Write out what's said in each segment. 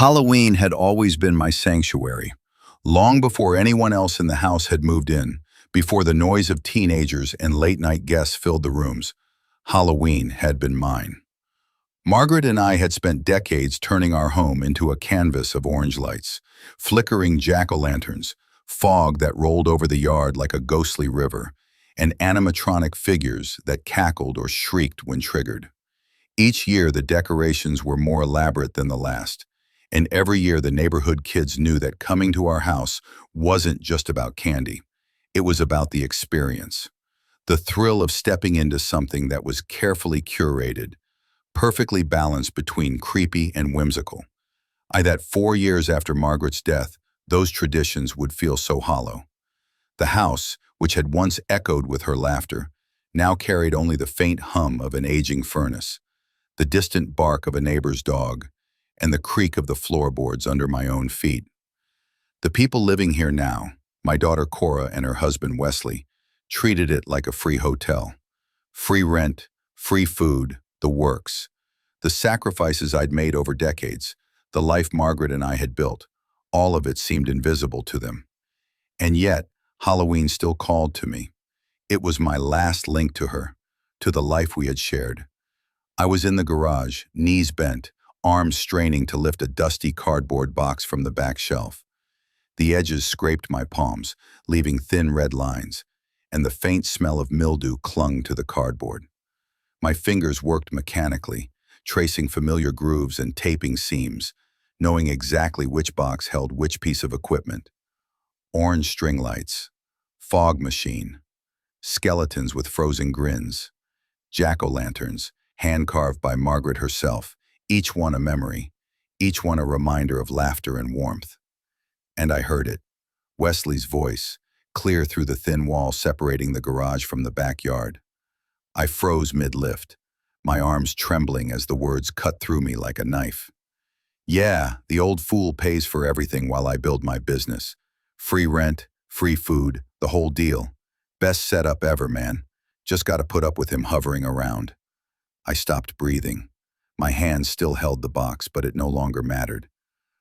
Halloween had always been my sanctuary, long before anyone else in the house had moved in, before the noise of teenagers and late-night guests filled the rooms. Halloween had been mine. Margaret and I had spent decades turning our home into a canvas of orange lights, flickering jack-o'-lanterns, fog that rolled over the yard like a ghostly river, and animatronic figures that cackled or shrieked when triggered. Each year the decorations were more elaborate than the last, and every year the neighborhood kids knew that coming to our house wasn't just about candy. It was about the experience. The thrill of stepping into something that was carefully curated, perfectly balanced between creepy and whimsical. That 4 years after Margaret's death, those traditions would feel so hollow. The house, which had once echoed with her laughter, now carried only the faint hum of an aging furnace, the distant bark of a neighbor's dog, and the creak of the floorboards under my own feet. The people living here now, my daughter Cora and her husband Wesley, treated it like a free hotel. Free rent, free food, the works. The sacrifices I'd made over decades, the life Margaret and I had built, all of it seemed invisible to them. And yet, Halloween still called to me. It was my last link to her, to the life we had shared. I was in the garage, knees bent, arms straining to lift a dusty cardboard box from the back shelf. The edges scraped my palms, leaving thin red lines, and the faint smell of mildew clung to the cardboard. My fingers worked mechanically, tracing familiar grooves and taping seams, knowing exactly which box held which piece of equipment. Orange string lights, fog machine, skeletons with frozen grins, jack-o'-lanterns, hand-carved by Margaret herself, each one a memory, each one a reminder of laughter and warmth. And I heard it, Wesley's voice, clear through the thin wall separating the garage from the backyard. I froze mid-lift, my arms trembling as the words cut through me like a knife. Yeah, the old fool pays for everything while I build my business. Free rent, free food, the whole deal. Best setup ever, man. Just gotta put up with him hovering around. I stopped breathing. My hands still held the box, but it no longer mattered.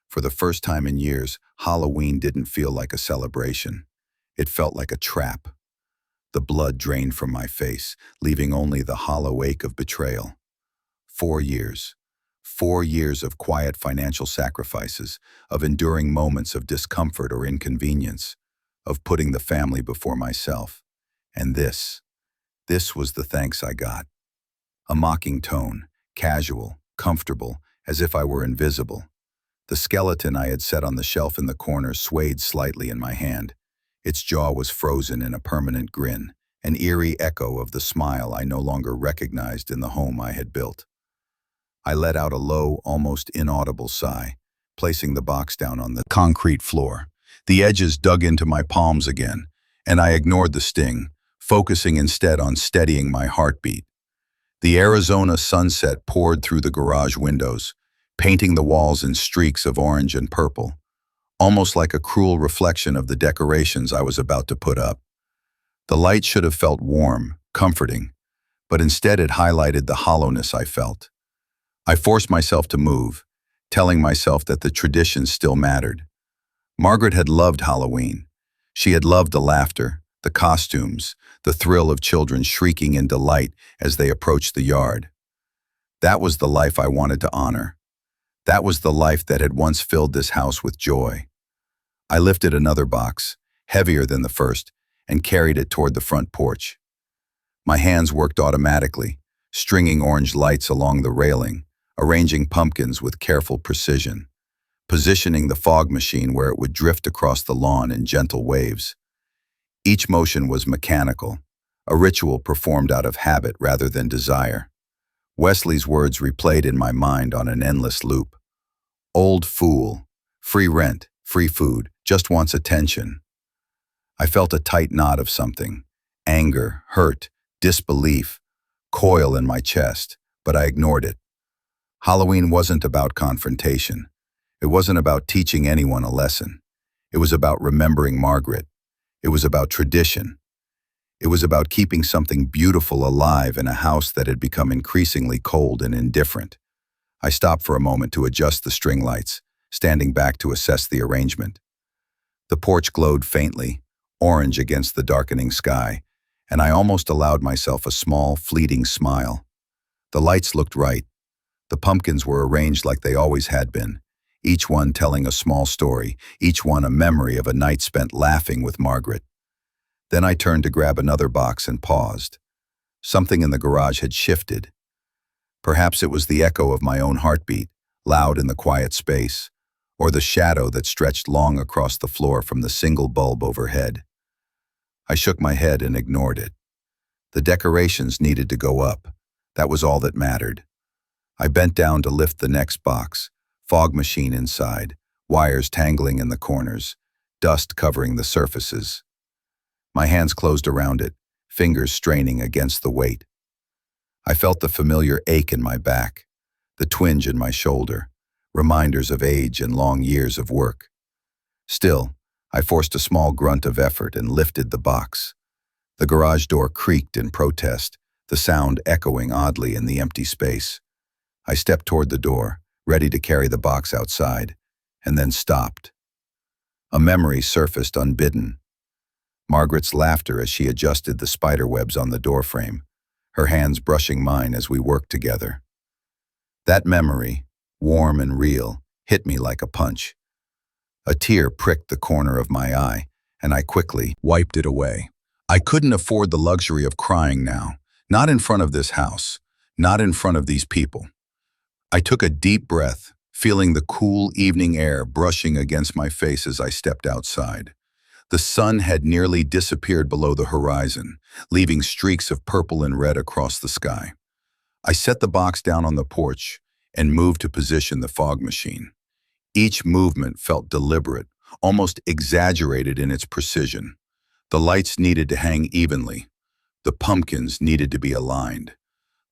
For the first time in years, Halloween didn't feel like a celebration. It felt like a trap. The blood drained from my face, leaving only the hollow ache of betrayal. 4 years. 4 years of quiet financial sacrifices, of enduring moments of discomfort or inconvenience, of putting the family before myself. And this was the thanks I got. A mocking tone, casual, comfortable, as if I were invisible. The skeleton I had set on the shelf in the corner swayed slightly in my hand. Its jaw was frozen in a permanent grin, an eerie echo of the smile I no longer recognized in the home I had built. I let out a low, almost inaudible sigh, placing the box down on the concrete floor. The edges dug into my palms again, and I ignored the sting, focusing instead on steadying my heartbeat. The Arizona sunset poured through the garage windows, painting the walls in streaks of orange and purple, almost like a cruel reflection of the decorations I was about to put up. The light should have felt warm, comforting, but instead it highlighted the hollowness I felt. I forced myself to move, telling myself that the traditions still mattered. Margaret had loved Halloween. She had loved the laughter, the costumes, the thrill of children shrieking in delight as they approached the yard. That was the life I wanted to honor. That was the life that had once filled this house with joy. I lifted another box, heavier than the first, and carried it toward the front porch. My hands worked automatically, stringing orange lights along the railing, arranging pumpkins with careful precision, positioning the fog machine where it would drift across the lawn in gentle waves. Each motion was mechanical, a ritual performed out of habit rather than desire. Wesley's words replayed in my mind on an endless loop. Old fool, free rent, free food, just wants attention. I felt a tight knot of something, anger, hurt, disbelief, coil in my chest, but I ignored it. Halloween wasn't about confrontation. It wasn't about teaching anyone a lesson. It was about remembering Margaret. It was about tradition. It was about keeping something beautiful alive in a house that had become increasingly cold and indifferent. I stopped for a moment to adjust the string lights, standing back to assess the arrangement. The porch glowed faintly, orange against the darkening sky, and I almost allowed myself a small, fleeting smile. The lights looked right. The pumpkins were arranged like they always had been, each one telling a small story, each one a memory of a night spent laughing with Margaret. Then I turned to grab another box and paused. Something in the garage had shifted. Perhaps it was the echo of my own heartbeat, loud in the quiet space, or the shadow that stretched long across the floor from the single bulb overhead. I shook my head and ignored it. The decorations needed to go up. That was all that mattered. I bent down to lift the next box, fog machine inside, wires tangling in the corners, dust covering the surfaces. My hands closed around it, fingers straining against the weight. I felt the familiar ache in my back, the twinge in my shoulder, reminders of age and long years of work. Still, I forced a small grunt of effort and lifted the box. The garage door creaked in protest, the sound echoing oddly in the empty space. I stepped toward the door, ready to carry the box outside, and then stopped. A memory surfaced unbidden. Margaret's laughter as she adjusted the spider webs on the doorframe, her hands brushing mine as we worked together. That memory, warm and real, hit me like a punch. A tear pricked the corner of my eye, and I quickly wiped it away. I couldn't afford the luxury of crying now, not in front of this house, not in front of these people. I took a deep breath, feeling the cool evening air brushing against my face as I stepped outside. The sun had nearly disappeared below the horizon, leaving streaks of purple and red across the sky. I set the box down on the porch and moved to position the fog machine. Each movement felt deliberate, almost exaggerated in its precision. The lights needed to hang evenly. The pumpkins needed to be aligned.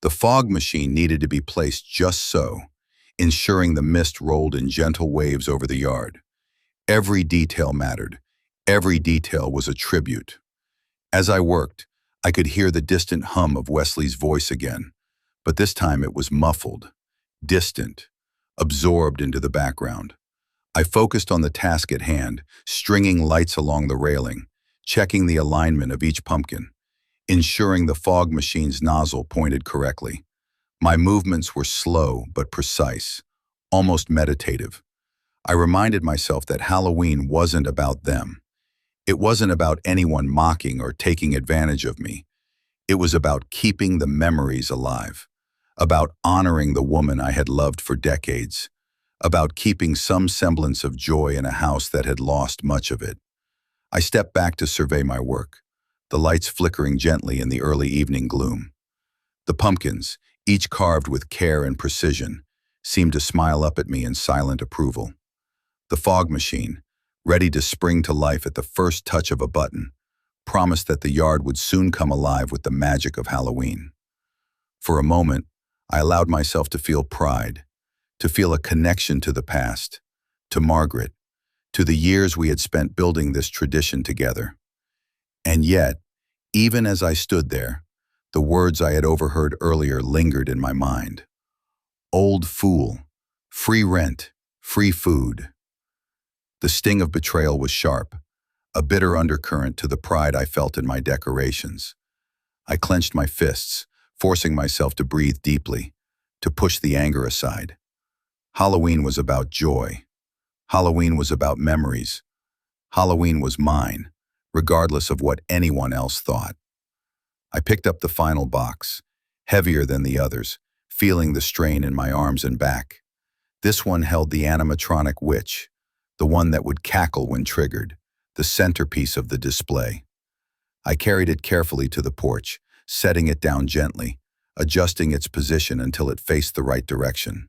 The fog machine needed to be placed just so, ensuring the mist rolled in gentle waves over the yard. Every detail mattered. Every detail was a tribute. As I worked, I could hear the distant hum of Wesley's voice again, but this time it was muffled, distant, absorbed into the background. I focused on the task at hand, stringing lights along the railing, checking the alignment of each pumpkin, ensuring the fog machine's nozzle pointed correctly. My movements were slow but precise, almost meditative. I reminded myself that Halloween wasn't about them. It wasn't about anyone mocking or taking advantage of me. It was about keeping the memories alive, about honoring the woman I had loved for decades, about keeping some semblance of joy in a house that had lost much of it. I stepped back to survey my work, the lights flickering gently in the early evening gloom. The pumpkins, each carved with care and precision, seemed to smile up at me in silent approval. The fog machine, ready to spring to life at the first touch of a button, promised that the yard would soon come alive with the magic of Halloween. For a moment, I allowed myself to feel pride, to feel a connection to the past, to Margaret, to the years we had spent building this tradition together. And yet, even as I stood there, the words I had overheard earlier lingered in my mind. Old fool, free rent, free food. The sting of betrayal was sharp, a bitter undercurrent to the pride I felt in my decorations. I clenched my fists, forcing myself to breathe deeply, to push the anger aside. Halloween was about joy. Halloween was about memories. Halloween was mine, regardless of what anyone else thought. I picked up the final box, heavier than the others, feeling the strain in my arms and back. This one held the animatronic witch, the one that would cackle when triggered, the centerpiece of the display. I carried it carefully to the porch, setting it down gently, adjusting its position until it faced the right direction.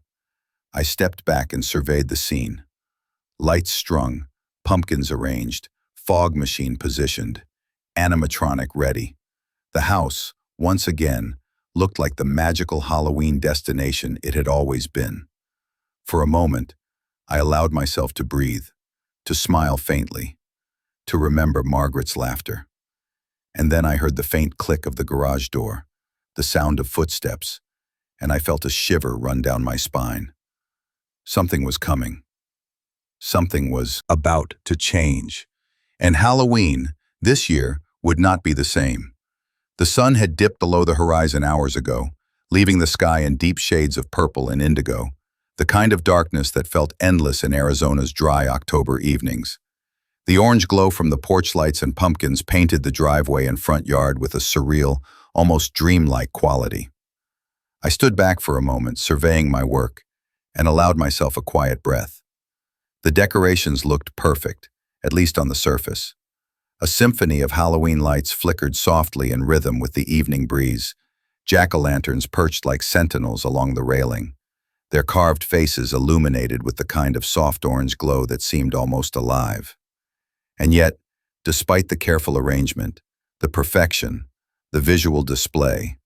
I stepped back and surveyed the scene. Lights strung, pumpkins arranged, fog machine positioned, animatronic ready. The house, once again, looked like the magical Halloween destination it had always been. For a moment, I allowed myself to breathe, to smile faintly, to remember Margaret's laughter. And then I heard the faint click of the garage door, the sound of footsteps, and I felt a shiver run down my spine. Something was coming. Something was about to change. And Halloween, this year, would not be the same. The sun had dipped below the horizon hours ago, leaving the sky in deep shades of purple and indigo, the kind of darkness that felt endless in Arizona's dry October evenings. The orange glow from the porch lights and pumpkins painted the driveway and front yard with a surreal, almost dreamlike quality. I stood back for a moment, surveying my work, and allowed myself a quiet breath. The decorations looked perfect, at least on the surface. A symphony of Halloween lights flickered softly in rhythm with the evening breeze, jack-o'-lanterns perched like sentinels along the railing, their carved faces illuminated with the kind of soft orange glow that seemed almost alive. And yet, despite the careful arrangement, the perfection, the visual display,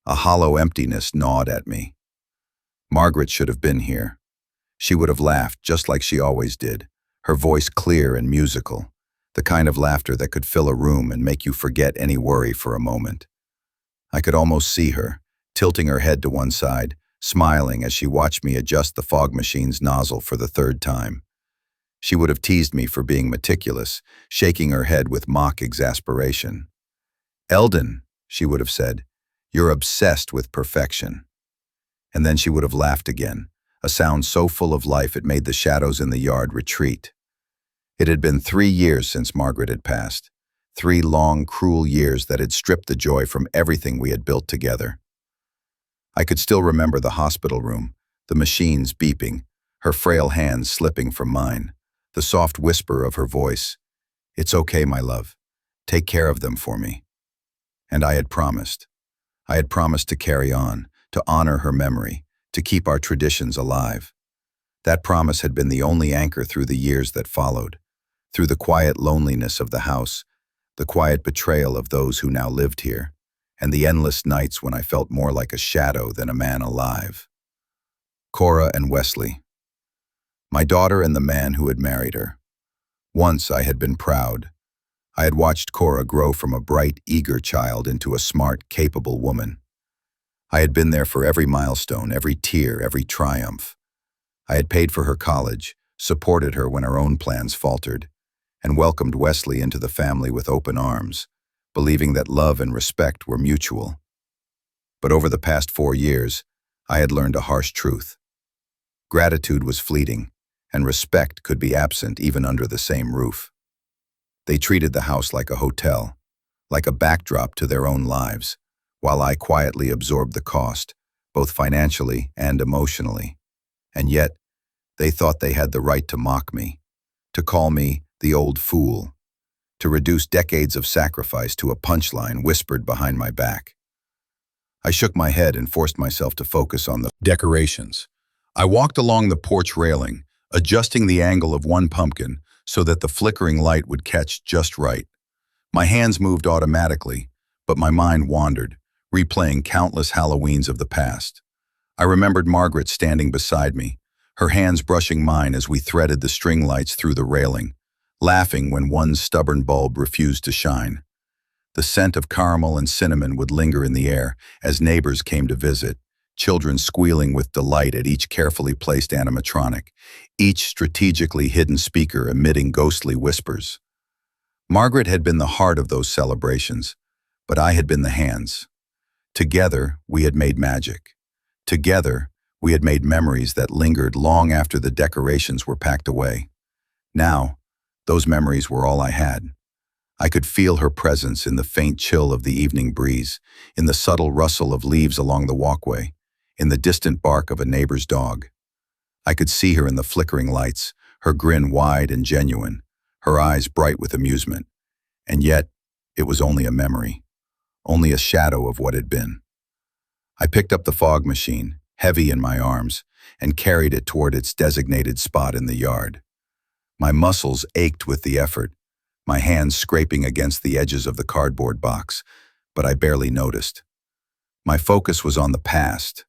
a hollow emptiness gnawed at me. Margaret should have been here. She would have laughed just like she always did, her voice clear and musical, the kind of laughter that could fill a room and make you forget any worry for a moment. I could almost see her, tilting her head to one side, smiling as she watched me adjust the fog machine's nozzle for the third time. She would have teased me for being meticulous, shaking her head with mock exasperation. "Elden," she would have said, "you're obsessed with perfection." And then she would have laughed again, a sound so full of life it made the shadows in the yard retreat. It had been 3 years since Margaret had passed, 3 long, cruel years that had stripped the joy from everything we had built together. I could still remember the hospital room, the machines beeping, her frail hands slipping from mine, the soft whisper of her voice, "It's okay, my love. Take care of them for me." And I had promised. I had promised to carry on, to honor her memory, to keep our traditions alive. That promise had been the only anchor through the years that followed, through the quiet loneliness of the house, the quiet betrayal of those who now lived here, and the endless nights when I felt more like a shadow than a man alive. Cora and Wesley. My daughter and the man who had married her. Once I had been proud. I had watched Cora grow from a bright, eager child into a smart, capable woman. I had been there for every milestone, every tear, every triumph. I had paid for her college, supported her when her own plans faltered, and welcomed Wesley into the family with open arms, believing that love and respect were mutual. But over the past 4 years, I had learned a harsh truth. Gratitude was fleeting, and respect could be absent even under the same roof. They treated the house like a hotel, like a backdrop to their own lives, while I quietly absorbed the cost, both financially and emotionally. And yet, they thought they had the right to mock me, to call me the old fool, to reduce decades of sacrifice to a punchline whispered behind my back. I shook my head and forced myself to focus on the decorations. I walked along the porch railing, adjusting the angle of one pumpkin so that the flickering light would catch just right. My hands moved automatically, but my mind wandered, replaying countless Halloweens of the past. I remembered Margaret standing beside me, her hands brushing mine as we threaded the string lights through the railing, laughing when one stubborn bulb refused to shine. The scent of caramel and cinnamon would linger in the air as neighbors came to visit, children squealing with delight at each carefully placed animatronic, each strategically hidden speaker emitting ghostly whispers. Margaret had been the heart of those celebrations, but I had been the hands. Together, we had made magic. Together, we had made memories that lingered long after the decorations were packed away. Now, those memories were all I had. I could feel her presence in the faint chill of the evening breeze, in the subtle rustle of leaves along the walkway, in the distant bark of a neighbor's dog. I could see her in the flickering lights, her grin wide and genuine, her eyes bright with amusement. And yet, it was only a memory, only a shadow of what had been. I picked up the fog machine, heavy in my arms, and carried it toward its designated spot in the yard. My muscles ached with the effort, my hands scraping against the edges of the cardboard box, but I barely noticed. My focus was on the past,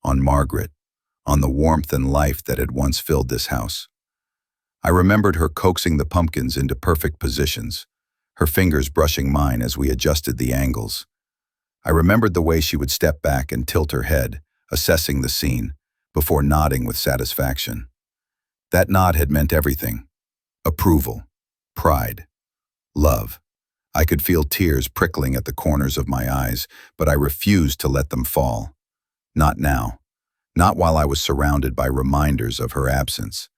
on Margaret, on the warmth and life that had once filled this house. I remembered her coaxing the pumpkins into perfect positions, her fingers brushing mine as we adjusted the angles. I remembered the way she would step back and tilt her head, assessing the scene, before nodding with satisfaction. That nod had meant everything. Approval, pride, love. I could feel tears prickling at the corners of my eyes, but I refused to let them fall. Not now. Not while I was surrounded by reminders of her absence.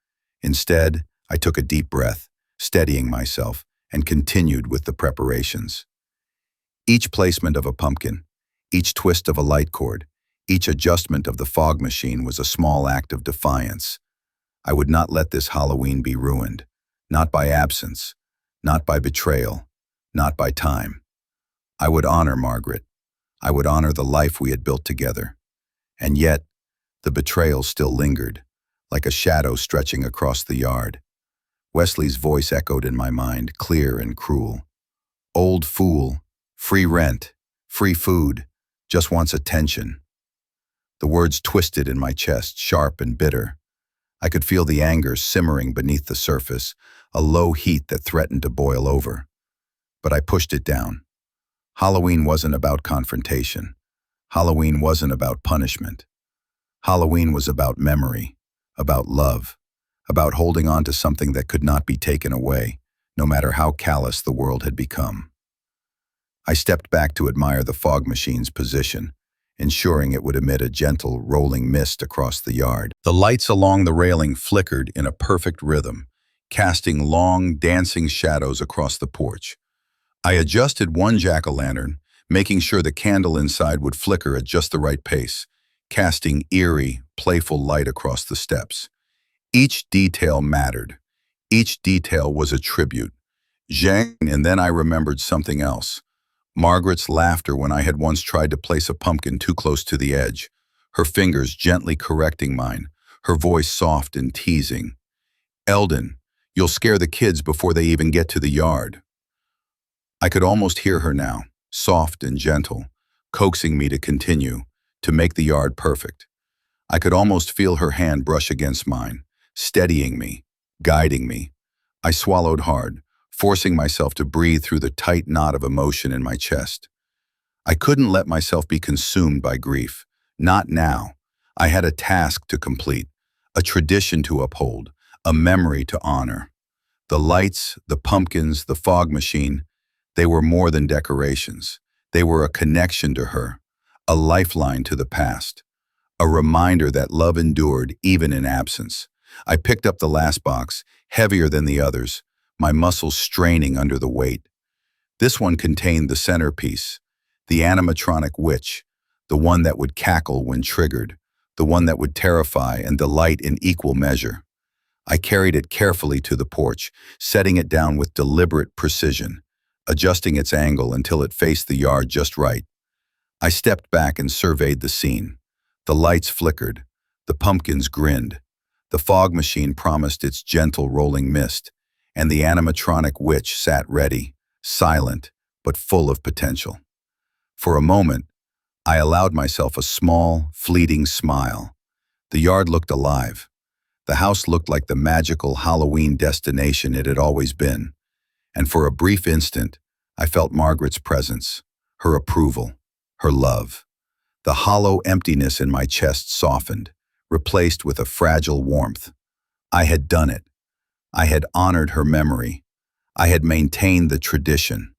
Instead, I took a deep breath, steadying myself, and continued with the preparations. Each placement of a pumpkin, each twist of a light cord, each adjustment of the fog machine was a small act of defiance. I would not let this Halloween be ruined. Not by absence, not by betrayal, not by time. I would honor Margaret. I would honor the life we had built together. And yet, the betrayal still lingered, like a shadow stretching across the yard. Wesley's voice echoed in my mind, clear and cruel. Old fool, free rent, free food, just wants attention. The words twisted in my chest, sharp and bitter. I could feel the anger simmering beneath the surface, a low heat that threatened to boil over. But I pushed it down. Halloween wasn't about confrontation. Halloween wasn't about punishment. Halloween was about memory, about love, about holding on to something that could not be taken away, no matter how callous the world had become. I stepped back to admire the fog machine's position, ensuring it would emit a gentle, rolling mist across the yard. The lights along the railing flickered in a perfect rhythm, casting long, dancing shadows across the porch. I adjusted one jack-o'-lantern, making sure the candle inside would flicker at just the right pace, casting eerie, playful light across the steps. Each detail mattered. Each detail was a tribute. And then I remembered something else. Margaret's laughter when I had once tried to place a pumpkin too close to the edge, her fingers gently correcting mine, her voice soft and teasing. "Elden, you'll scare the kids before they even get to the yard." I could almost hear her now, soft and gentle, coaxing me to continue, to make the yard perfect. I could almost feel her hand brush against mine, steadying me, guiding me. I swallowed hard, forcing myself to breathe through the tight knot of emotion in my chest. I couldn't let myself be consumed by grief. Not now. I had a task to complete, a tradition to uphold, a memory to honor. The lights, the pumpkins, the fog machine, they were more than decorations. They were a connection to her, a lifeline to the past, a reminder that love endured even in absence. I picked up the last box, heavier than the others, my muscles straining under the weight. This one contained the centerpiece, the animatronic witch, the one that would cackle when triggered, the one that would terrify and delight in equal measure. I carried it carefully to the porch, setting it down with deliberate precision, adjusting its angle until it faced the yard just right. I stepped back and surveyed the scene. The lights flickered, the pumpkins grinned, the fog machine promised its gentle rolling mist, and the animatronic witch sat ready, silent, but full of potential. For a moment, I allowed myself a small, fleeting smile. The yard looked alive. The house looked like the magical Halloween destination it had always been. And for a brief instant, I felt Margaret's presence, her approval, her love. The hollow emptiness in my chest softened, replaced with a fragile warmth. I had done it. I had honored her memory. I had maintained the tradition.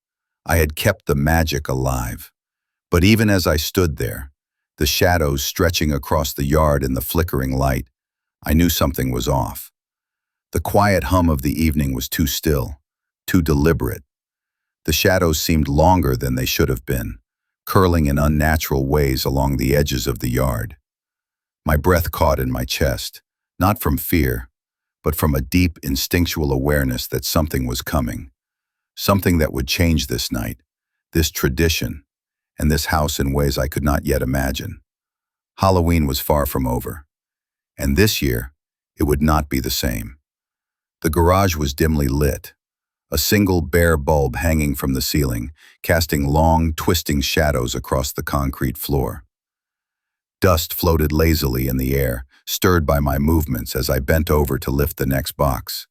I had kept the magic alive. But even as I stood there, the shadows stretching across the yard in the flickering light, I knew something was off. The quiet hum of the evening was too still, too deliberate. The shadows seemed longer than they should have been, curling in unnatural ways along the edges of the yard. My breath caught in my chest, not from fear, but from a deep instinctual awareness that something was coming. Something that would change this night, this tradition, and this house in ways I could not yet imagine. Halloween was far from over, and this year, it would not be the same. The garage was dimly lit, a single bare bulb hanging from the ceiling, casting long, twisting shadows across the concrete floor. Dust floated lazily in the air, stirred by my movements as I bent over to lift the next box.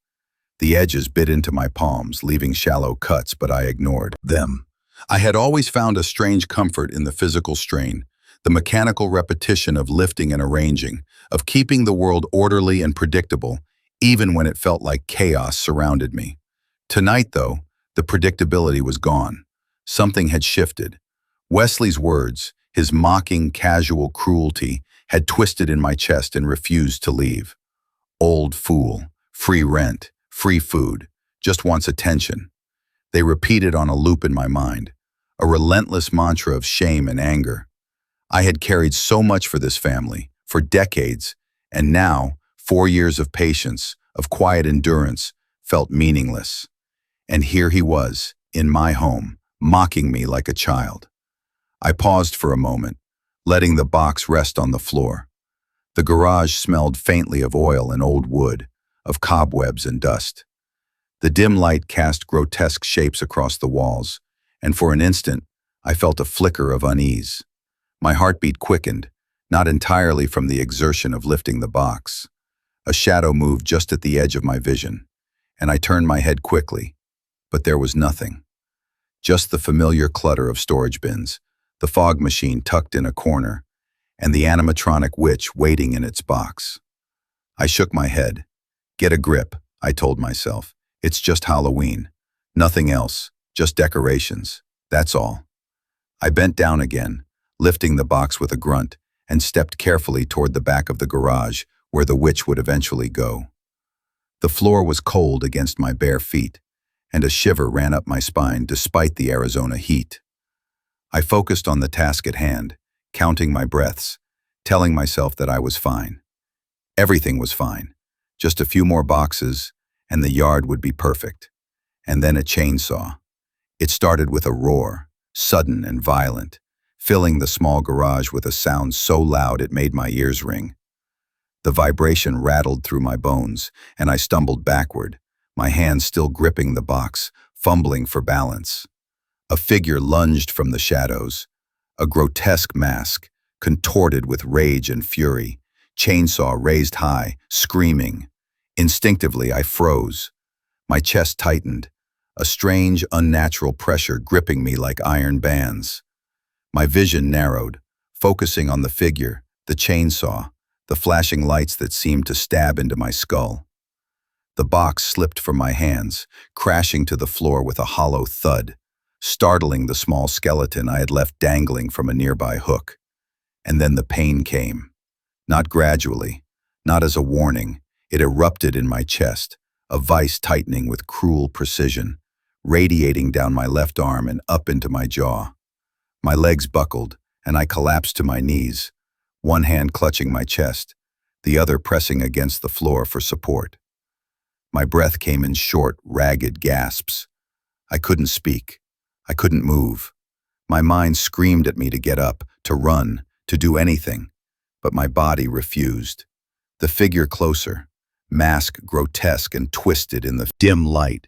The edges bit into my palms, leaving shallow cuts, but I ignored them. I had always found a strange comfort in the physical strain, the mechanical repetition of lifting and arranging, of keeping the world orderly and predictable, even when it felt like chaos surrounded me. Tonight, though, the predictability was gone. Something had shifted. Wesley's words, his mocking, casual cruelty, had twisted in my chest and refused to leave. Old fool, free rent, free food, just wants attention. They repeated on a loop in my mind, a relentless mantra of shame and anger. I had carried so much for this family, for decades, and now 4 years of patience, of quiet endurance, felt meaningless. And here he was, in my home, mocking me like a child. I paused for a moment, letting the box rest on the floor. The garage smelled faintly of oil and old wood, of cobwebs and dust. The dim light cast grotesque shapes across the walls, and for an instant, I felt a flicker of unease. My heartbeat quickened, not entirely from the exertion of lifting the box. A shadow moved just at the edge of my vision, and I turned my head quickly, but there was nothing. Just the familiar clutter of storage bins, the fog machine tucked in a corner, and the animatronic witch waiting in its box. I shook my head. Get a grip, I told myself. It's just Halloween. Nothing else, just decorations. That's all. I bent down again, lifting the box with a grunt, and stepped carefully toward the back of the garage where the witch would eventually go. The floor was cold against my bare feet, and a shiver ran up my spine despite the Arizona heat. I focused on the task at hand, counting my breaths, telling myself that I was fine. Everything was fine. Just a few more boxes, and the yard would be perfect. And then a chainsaw. It started with a roar, sudden and violent, filling the small garage with a sound so loud it made my ears ring. The vibration rattled through my bones, and I stumbled backward, my hands still gripping the box, fumbling for balance. A figure lunged from the shadows, a grotesque mask, contorted with rage and fury, chainsaw raised high, screaming. Instinctively, I froze. My chest tightened, a strange, unnatural pressure gripping me like iron bands. My vision narrowed, focusing on the figure, the chainsaw, the flashing lights that seemed to stab into my skull. The box slipped from my hands, crashing to the floor with a hollow thud, startling the small skeleton I had left dangling from a nearby hook. And then the pain came. Not gradually, not as a warning. It erupted in my chest, a vice tightening with cruel precision, radiating down my left arm and up into my jaw. My legs buckled, and I collapsed to my knees, one hand clutching my chest, the other pressing against the floor for support. My breath came in short, ragged gasps. I couldn't speak. I couldn't move. My mind screamed at me to get up, to run, to do anything, but my body refused. The figure closer, mask grotesque and twisted in the dim light.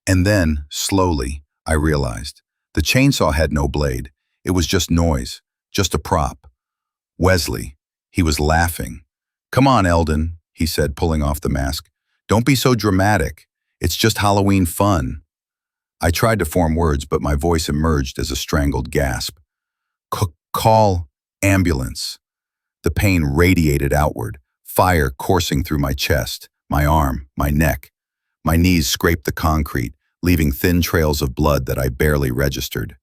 And then, slowly, I realized, the chainsaw had no blade. It was just noise, just a prop. Wesley, he was laughing. "Come on, Elden," he said, pulling off the mask. "Don't be so dramatic. It's just Halloween fun." I tried to form words, but my voice emerged as a strangled gasp. "Call ambulance." The pain radiated outward, fire coursing through my chest, my arm, my neck. My knees scraped the concrete, leaving thin trails of blood that I barely registered.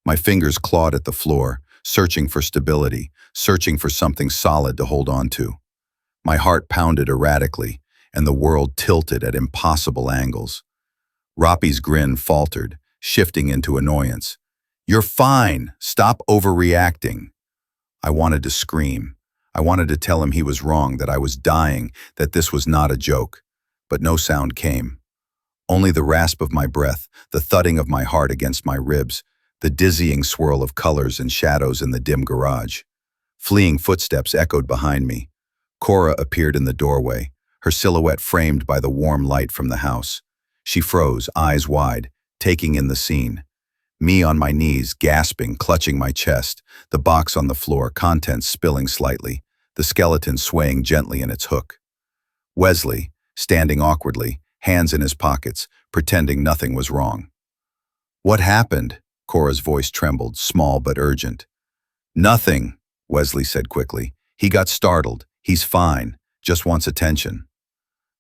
My fingers clawed at the floor, searching for stability, searching for something solid to hold on to. My heart pounded erratically, and the world tilted at impossible angles. Roppy's grin faltered, shifting into annoyance. "You're fine. Stop overreacting." I wanted to scream. I wanted to tell him he was wrong, that I was dying, that this was not a joke. But no sound came. Only the rasp of my breath, the thudding of my heart against my ribs, the dizzying swirl of colors and shadows in the dim garage. Fleeing footsteps echoed behind me. Cora appeared in the doorway, her silhouette framed by the warm light from the house. She froze, eyes wide, taking in the scene. Me on my knees, gasping, clutching my chest, the box on the floor, contents spilling slightly, the skeleton swaying gently in its hook. Wesley, standing awkwardly, hands in his pockets, pretending nothing was wrong. "What happened?" Cora's voice trembled, small but urgent. "Nothing," Wesley said quickly. "He got startled. He's fine. Just wants attention."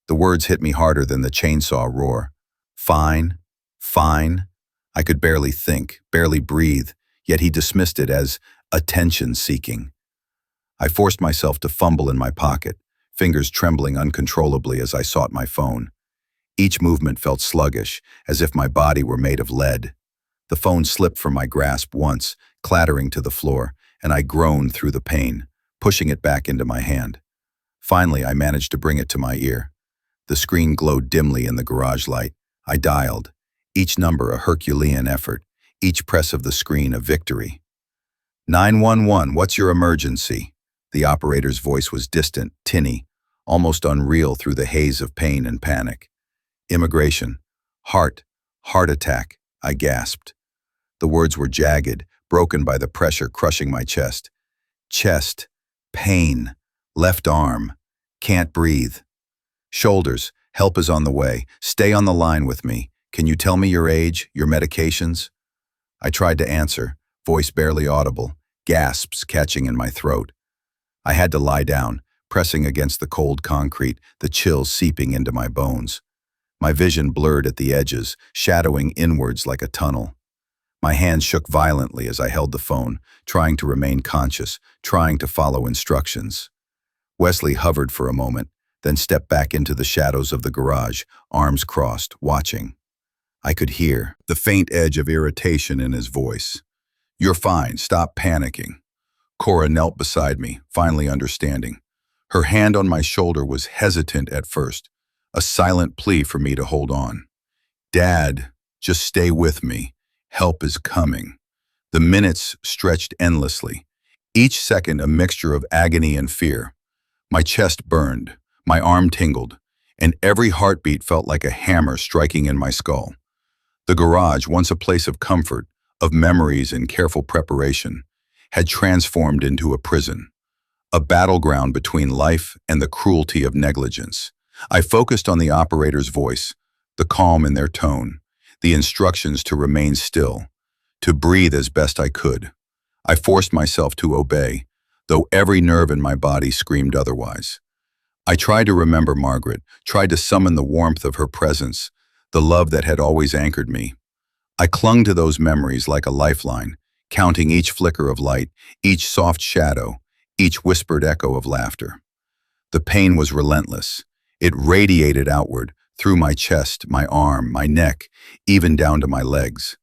The words hit me harder than the chainsaw roar. Fine, fine. I could barely think, barely breathe, yet he dismissed it as attention-seeking. I forced myself to fumble in my pocket, fingers trembling uncontrollably as I sought my phone. Each movement felt sluggish, as if my body were made of lead. The phone slipped from my grasp once, clattering to the floor, and I groaned through the pain, pushing it back into my hand. Finally, I managed to bring it to my ear. The screen glowed dimly in the garage light. I dialed, each number a Herculean effort, each press of the screen a victory. 911, what's your emergency? The operator's voice was distant, tinny, almost unreal through the haze of pain and panic. Immigration. Heart attack, I gasped. The words were jagged, broken by the pressure crushing my chest. Chest. Pain. Left arm. Can't breathe. Shoulders. Help is on the way. Stay on the line with me. Can you tell me your age, your medications? I tried to answer, voice barely audible, gasps catching in my throat. I had to lie down, pressing against the cold concrete, the chill seeping into my bones. My vision blurred at the edges, shadowing inwards like a tunnel. My hands shook violently as I held the phone, trying to remain conscious, trying to follow instructions. Wesley hovered for a moment, then stepped back into the shadows of the garage, arms crossed, watching. I could hear the faint edge of irritation in his voice. You're fine, stop panicking. Cora knelt beside me, finally understanding. Her hand on my shoulder was hesitant at first, a silent plea for me to hold on. Dad, just stay with me. Help is coming. The minutes stretched endlessly, each second a mixture of agony and fear. My chest burned, my arm tingled, and every heartbeat felt like a hammer striking in my skull. The garage, once a place of comfort, of memories and careful preparation, had transformed into a prison, a battleground between life and the cruelty of negligence. I focused on the operator's voice, the calm in their tone, the instructions to remain still, to breathe as best I could. I forced myself to obey, though every nerve in my body screamed otherwise. I tried to remember Margaret, tried to summon the warmth of her presence, the love that had always anchored me. I clung to those memories like a lifeline, counting each flicker of light, each soft shadow, each whispered echo of laughter. The pain was relentless. It radiated outward, through my chest, my arm, my neck, even down to my legs.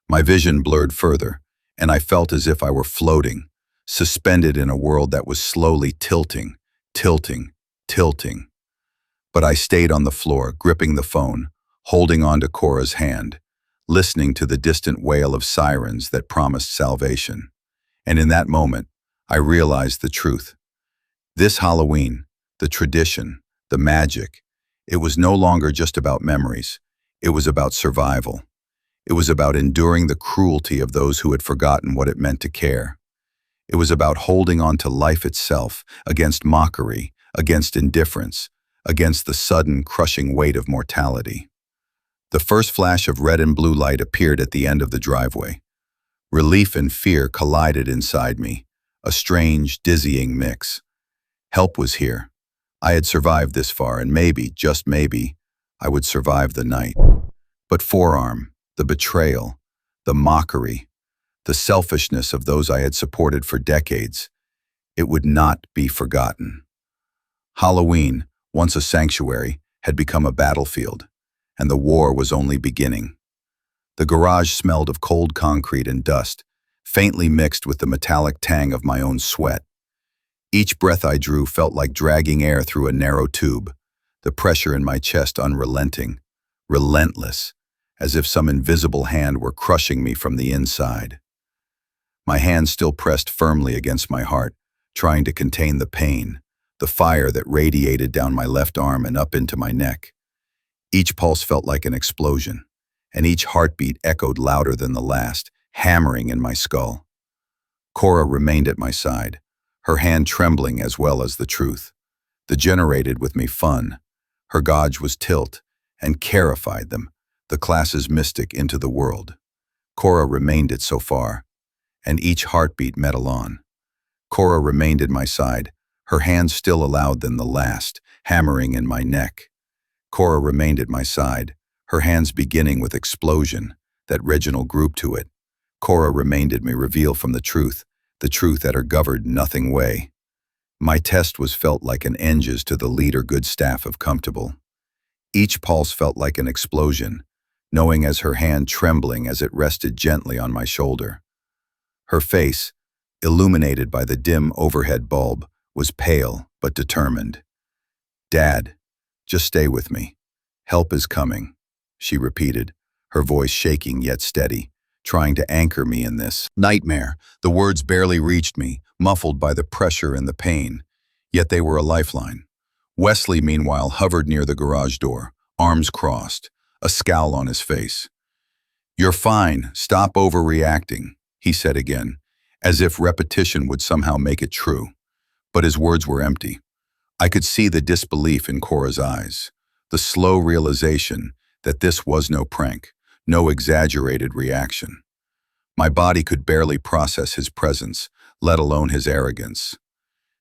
My vision blurred further, and I felt as if I were floating, suspended in a world that was slowly tilting. But I stayed on the floor, gripping the phone, holding on to Cora's hand, listening to the distant wail of sirens that promised salvation. And in that moment, I realized the truth. This Halloween, the tradition, the magic, it was no longer just about memories. It was about survival. It was about enduring the cruelty of those who had forgotten what it meant to care. It was about holding on to life itself against mockery, against indifference, against the sudden, crushing weight of mortality. The first flash of red and blue light appeared at the end of the driveway. Relief and fear collided inside me, a strange, dizzying mix. Help was here. I had survived this far, and maybe, just maybe, I would survive the night. But forearm, the betrayal, the mockery, the selfishness of those I had supported for decades, it would not be forgotten. Halloween, once a sanctuary, had become a battlefield, and the war was only beginning. The garage smelled of cold concrete and dust, faintly mixed with the metallic tang of my own sweat. Each breath I drew felt like dragging air through a narrow tube, the pressure in my chest unrelenting, relentless, as if some invisible hand were crushing me from the inside. My hand still pressed firmly against my heart, trying to contain the pain, the fire that radiated down my left arm and up into my neck. Each pulse felt like an explosion, and each heartbeat echoed louder than the last, hammering in my skull. Cora remained at my side, her hand trembling as well as the truth. The generated with me fun. Her gauge was tilt, and carified them, the class's mystic into the world. Cora remained it so far, and each heartbeat metal on. Cora remained at my side, her hand still louder than the last, hammering in my neck. Cora remained at my side, her hands beginning with explosion, that Reginald grouped to it. Cora reminded me reveal from the truth that her governed nothing way. My test was felt like an enges to the leader good staff of comfortable. Each pulse felt like an explosion, knowing as her hand trembling as it rested gently on my shoulder. Her face, illuminated by the dim overhead bulb, was pale but determined. "Dad, just stay with me. Help is coming," she repeated, her voice shaking yet steady, trying to anchor me in this nightmare. The words barely reached me, muffled by the pressure and the pain, yet they were a lifeline. Wesley, meanwhile, hovered near the garage door, arms crossed, a scowl on his face. "You're fine, stop overreacting," he said again, as if repetition would somehow make it true. But his words were empty. I could see the disbelief in Cora's eyes, the slow realization that this was no prank, no exaggerated reaction. My body could barely process his presence, let alone his arrogance.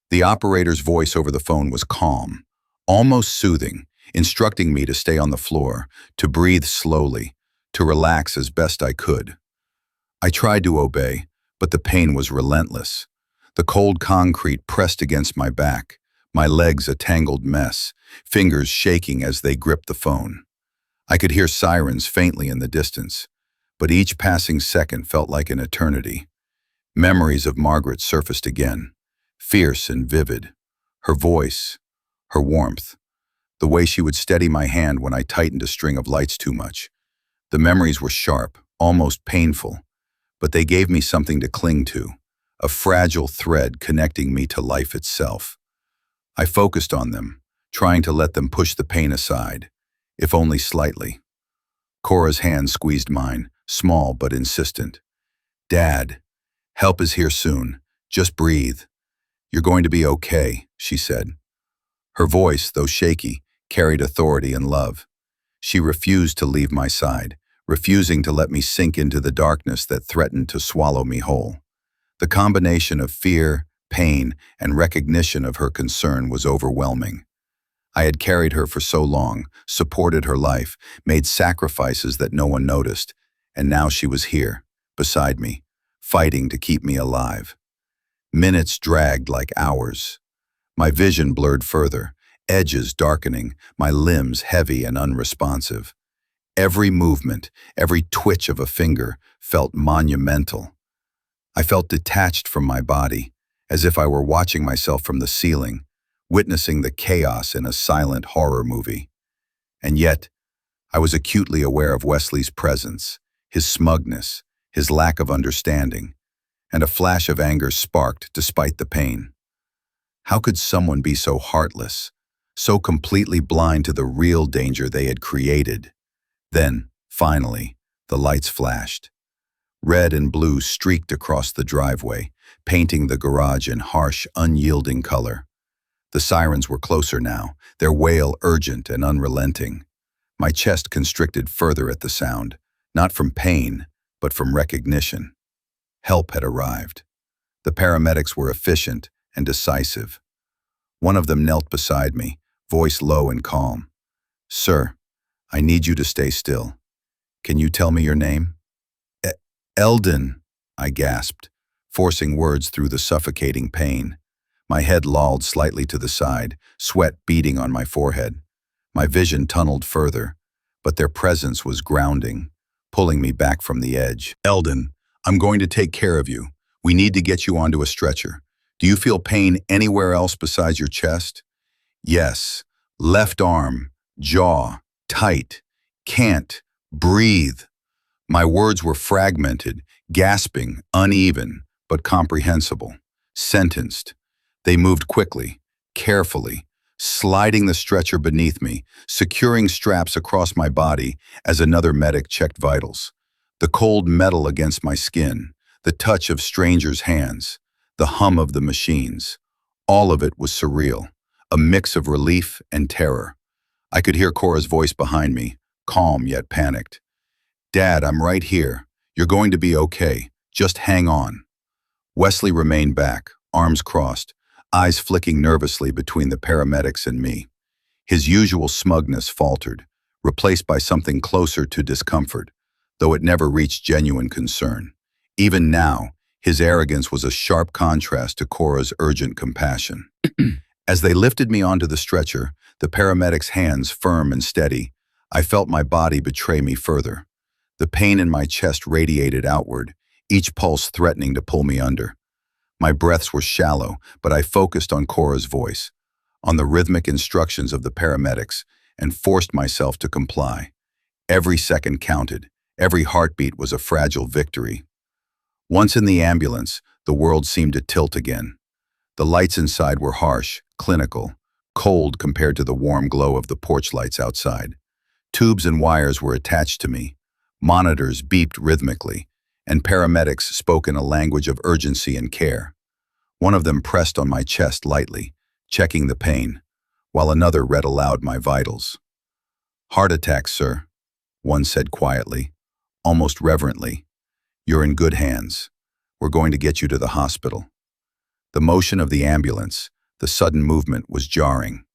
The operator's voice over the phone was calm, almost soothing, instructing me to stay on the floor, to breathe slowly, to relax as best I could. I tried to obey, but the pain was relentless. The cold concrete pressed against my back, my legs a tangled mess, fingers shaking as they gripped the phone. I could hear sirens faintly in the distance, but each passing second felt like an eternity. Memories of Margaret surfaced again, fierce and vivid. Her voice, her warmth, the way she would steady my hand when I tightened a string of lights too much. The memories were sharp, almost painful, but they gave me something to cling to, a fragile thread connecting me to life itself. I focused on them, trying to let them push the pain aside, if only slightly. Cora's hand squeezed mine, small but insistent. "Dad, help is here soon. Just breathe. You're going to be okay," she said. Her voice, though shaky, carried authority and love. She refused to leave my side, refusing to let me sink into the darkness that threatened to swallow me whole. The combination of fear, pain, and recognition of her concern was overwhelming. I had carried her for so long, supported her life, made sacrifices that no one noticed, and now she was here, beside me, fighting to keep me alive. Minutes dragged like hours. My vision blurred further, edges darkening, my limbs heavy and unresponsive. Every movement, every twitch of a finger felt monumental. I felt detached from my body, as if I were watching myself from the ceiling, witnessing the chaos in a silent horror movie. And yet, I was acutely aware of Wesley's presence, his smugness, his lack of understanding, and a flash of anger sparked despite the pain. How could someone be so heartless, so completely blind to the real danger they had created? Then, finally, the lights flashed. Red and blue streaked across the driveway, painting the garage in harsh, unyielding color. The sirens were closer now, their wail urgent and unrelenting. My chest constricted further at the sound, not from pain, but from recognition. Help had arrived. The paramedics were efficient and decisive. One of them knelt beside me, voice low and calm. "Sir, I need you to stay still. Can you tell me your name?" "Elden," I gasped, forcing words through the suffocating pain. My head lolled slightly to the side, sweat beading on my forehead. My vision tunneled further, but their presence was grounding, pulling me back from the edge. "Elden, I'm going to take care of you. We need to get you onto a stretcher. Do you feel pain anywhere else besides your chest?" "Yes. Left arm, jaw, tight. Can't breathe." My words were fragmented, gasping, uneven, but comprehensible. Sentenced. They moved quickly, carefully, sliding the stretcher beneath me, securing straps across my body as another medic checked vitals. The cold metal against my skin, the touch of strangers' hands, the hum of the machines. All of it was surreal, a mix of relief and terror. I could hear Cora's voice behind me, calm yet panicked. "Dad, I'm right here. You're going to be okay. Just hang on." Wesley remained back, arms crossed, eyes flicking nervously between the paramedics and me. His usual smugness faltered, replaced by something closer to discomfort, though it never reached genuine concern. Even now, his arrogance was a sharp contrast to Cora's urgent compassion. As they lifted me onto the stretcher, the paramedic's hands firm and steady, I felt my body betray me further. The pain in my chest radiated outward, each pulse threatening to pull me under. My breaths were shallow, but I focused on Cora's voice, on the rhythmic instructions of the paramedics, and forced myself to comply. Every second counted. Every heartbeat was a fragile victory. Once in the ambulance, the world seemed to tilt again. The lights inside were harsh, clinical, cold compared to the warm glow of the porch lights outside. Tubes and wires were attached to me. Monitors beeped rhythmically, and paramedics spoke in a language of urgency and care. One of them pressed on my chest lightly, checking the pain, while another read aloud my vitals. "Heart attack, sir," one said quietly, almost reverently. "You're in good hands. We're going to get you to the hospital." The motion of the ambulance, the sudden movement, was jarring.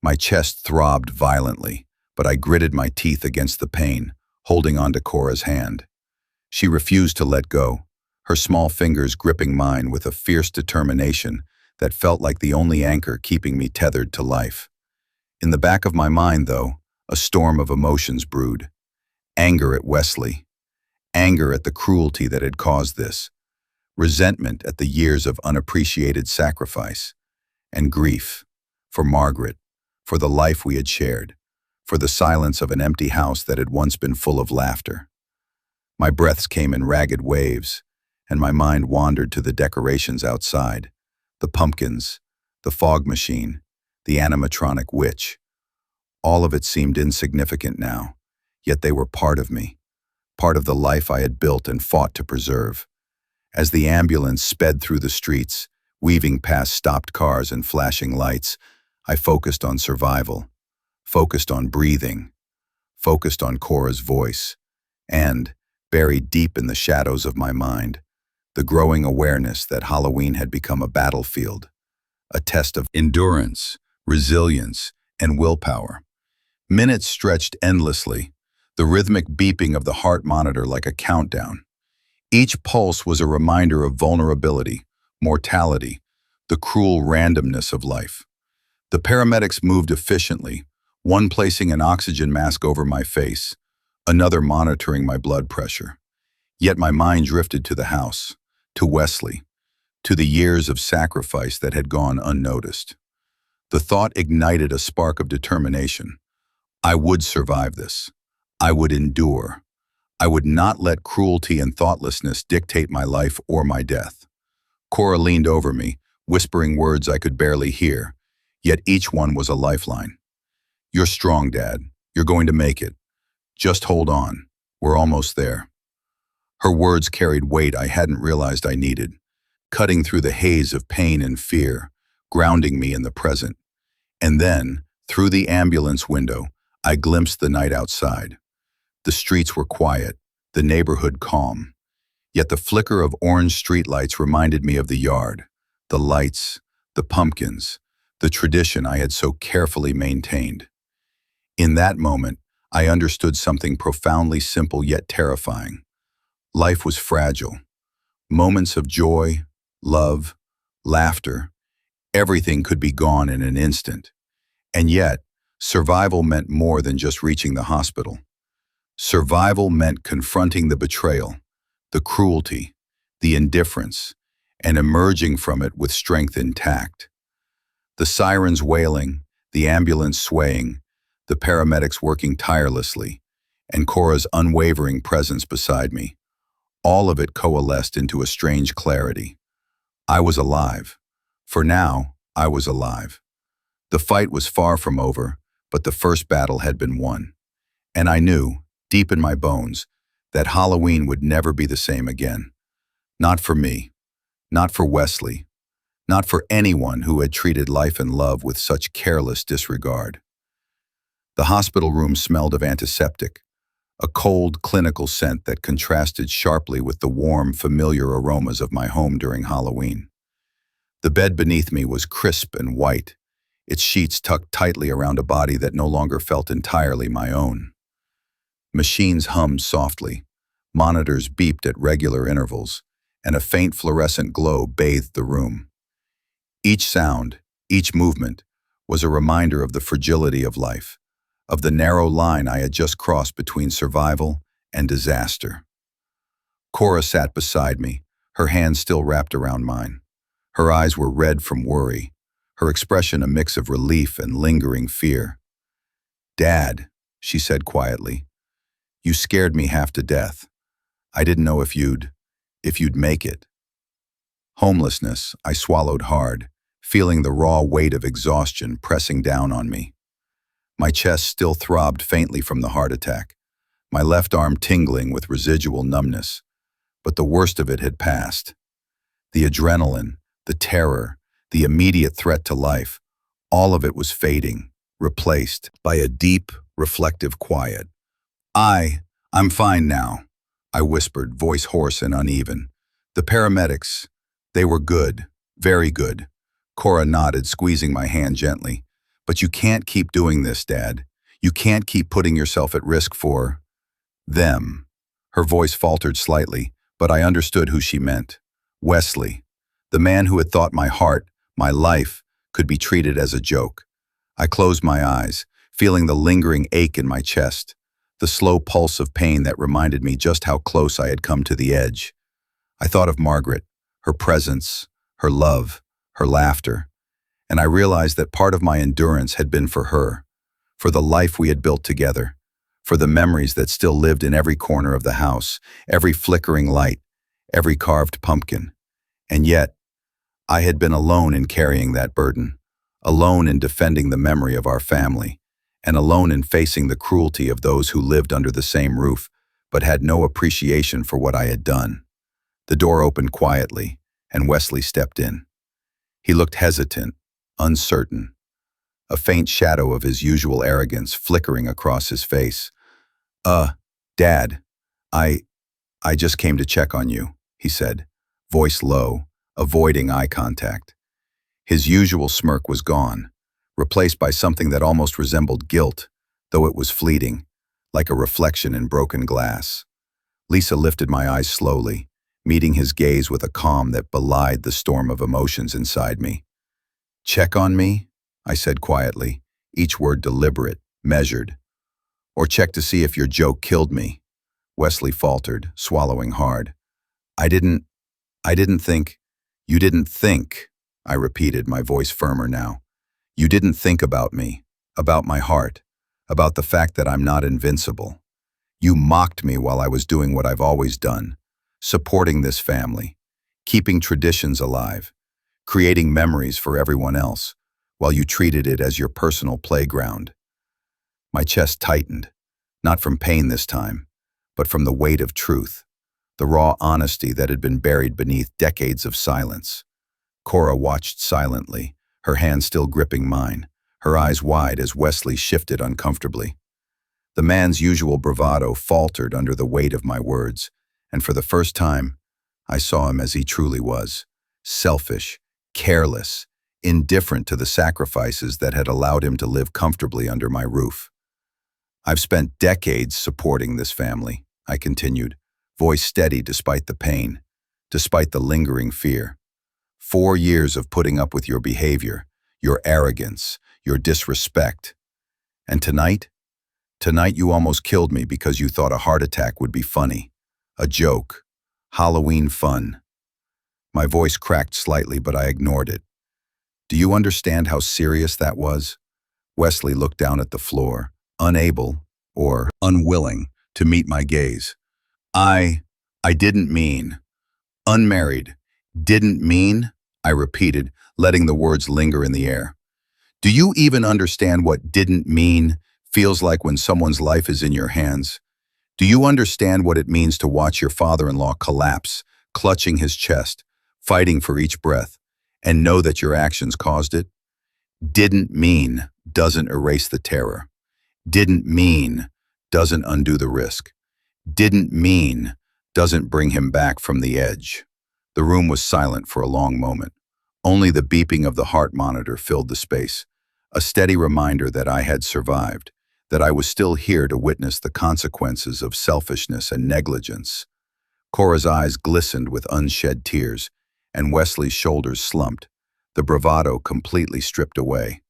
My chest throbbed violently, but I gritted my teeth against the pain, holding onto Cora's hand. She refused to let go, her small fingers gripping mine with a fierce determination that felt like the only anchor keeping me tethered to life. In the back of my mind, though, a storm of emotions brewed. Anger at Wesley. Anger at the cruelty that had caused this. Resentment at the years of unappreciated sacrifice. And grief. For Margaret. For the life we had shared. For the silence of an empty house that had once been full of laughter. My breaths came in ragged waves, and my mind wandered to the decorations outside. The pumpkins, the fog machine, the animatronic witch. All of it seemed insignificant now, yet they were part of me, part of the life I had built and fought to preserve. As the ambulance sped through the streets, weaving past stopped cars and flashing lights, I focused on survival, focused on breathing, focused on Cora's voice, and, buried deep in the shadows of my mind, the growing awareness that Halloween had become a battlefield, a test of endurance, resilience, and willpower. Minutes stretched endlessly, the rhythmic beeping of the heart monitor like a countdown. Each pulse was a reminder of vulnerability, mortality, the cruel randomness of life. The paramedics moved efficiently, one placing an oxygen mask over my face, another monitoring my blood pressure. Yet my mind drifted to the house, to Wesley, to the years of sacrifice that had gone unnoticed. The thought ignited a spark of determination. I would survive this. I would endure. I would not let cruelty and thoughtlessness dictate my life or my death. Cora leaned over me, whispering words I could barely hear, yet each one was a lifeline. "You're strong, Dad. You're going to make it. Just hold on. We're almost there." Her words carried weight I hadn't realized I needed, cutting through the haze of pain and fear, grounding me in the present. And then, through the ambulance window, I glimpsed the night outside. The streets were quiet, the neighborhood calm. Yet the flicker of orange streetlights reminded me of the yard, the lights, the pumpkins, the tradition I had so carefully maintained. In that moment, I understood something profoundly simple yet terrifying. Life was fragile. Moments of joy, love, laughter, everything could be gone in an instant. And yet, survival meant more than just reaching the hospital. Survival meant confronting the betrayal, the cruelty, the indifference, and emerging from it with strength intact. The sirens wailing, the ambulance swaying, the paramedics working tirelessly, and Cora's unwavering presence beside me. All of it coalesced into a strange clarity. I was alive. For now, I was alive. The fight was far from over, but the first battle had been won. And I knew, deep in my bones, that Halloween would never be the same again. Not for me, not for Wesley, not for anyone who had treated life and love with such careless disregard. The hospital room smelled of antiseptic, a cold, clinical scent that contrasted sharply with the warm, familiar aromas of my home during Halloween. The bed beneath me was crisp and white, its sheets tucked tightly around a body that no longer felt entirely my own. Machines hummed softly, monitors beeped at regular intervals, and a faint fluorescent glow bathed the room. Each sound, each movement, was a reminder of the fragility of life, of the narrow line I had just crossed between survival and disaster. Cora sat beside me, her hands still wrapped around mine. Her eyes were red from worry, her expression a mix of relief and lingering fear. "Dad," she said quietly, "you scared me half to death. I didn't know if you'd make it." Homelessness, I swallowed hard, feeling the raw weight of exhaustion pressing down on me. My chest still throbbed faintly from the heart attack, my left arm tingling with residual numbness. But the worst of it had passed. The adrenaline, the terror, the immediate threat to life, all of it was fading, replaced by a deep, reflective quiet. I'm fine now," I whispered, voice hoarse and uneven. "The paramedics, they were good, very good." Cora nodded, squeezing my hand gently. "But you can't keep doing this, Dad. You can't keep putting yourself at risk for them." Her voice faltered slightly, but I understood who she meant. Wesley, the man who had thought my heart, my life, could be treated as a joke. I closed my eyes, feeling the lingering ache in my chest, the slow pulse of pain that reminded me just how close I had come to the edge. I thought of Margaret, her presence, her love, her laughter, and I realized that part of my endurance had been for her, for the life we had built together, for the memories that still lived in every corner of the house, every flickering light, every carved pumpkin. And yet, I had been alone in carrying that burden, alone in defending the memory of our family, and alone in facing the cruelty of those who lived under the same roof but had no appreciation for what I had done. The door opened quietly, and Wesley stepped in. He looked hesitant, uncertain, a faint shadow of his usual arrogance flickering across his face. Dad, I just came to check on you," he said, voice low, avoiding eye contact. His usual smirk was gone, replaced by something that almost resembled guilt, though it was fleeting, like a reflection in broken glass. Lisa lifted my eyes slowly, meeting his gaze with a calm that belied the storm of emotions inside me. "Check on me?" I said quietly, each word deliberate, measured. "Or check to see if your joke killed me?" Wesley faltered, swallowing hard. I didn't think." "You didn't think," I repeated, my voice firmer now. "You didn't think about me, about my heart, about the fact that I'm not invincible. You mocked me while I was doing what I've always done, supporting this family, keeping traditions alive, creating memories for everyone else, while you treated it as your personal playground." My chest tightened, not from pain this time, but from the weight of truth, the raw honesty that had been buried beneath decades of silence. Cora watched silently, her hand still gripping mine, her eyes wide as Wesley shifted uncomfortably. The man's usual bravado faltered under the weight of my words, and for the first time, I saw him as he truly was, selfish, careless, indifferent to the sacrifices that had allowed him to live comfortably under my roof. "I've spent decades supporting this family," I continued, voice steady despite the pain, despite the lingering fear. 4 years of putting up with your behavior, your arrogance, your disrespect. And tonight you almost killed me because you thought a heart attack would be funny. A joke. Halloween fun. My voice cracked slightly, but I ignored it. "Do you understand how serious that was?" Wesley looked down at the floor, unable, or unwilling, to meet my gaze. I didn't mean. Unmarried. Didn't mean," I repeated, letting the words linger in the air. "Do you even understand what didn't mean feels like when someone's life is in your hands? Do you understand what it means to watch your father-in-law collapse, clutching his chest, fighting for each breath, and know that your actions caused it? Didn't mean doesn't erase the terror. Didn't mean doesn't undo the risk. Didn't mean doesn't bring him back from the edge." The room was silent for a long moment. Only the beeping of the heart monitor filled the space. a steady reminder that I had survived, that I was still here to witness the consequences of selfishness and negligence. Cora's eyes glistened with unshed tears, and Wesley's shoulders slumped, the bravado completely stripped away.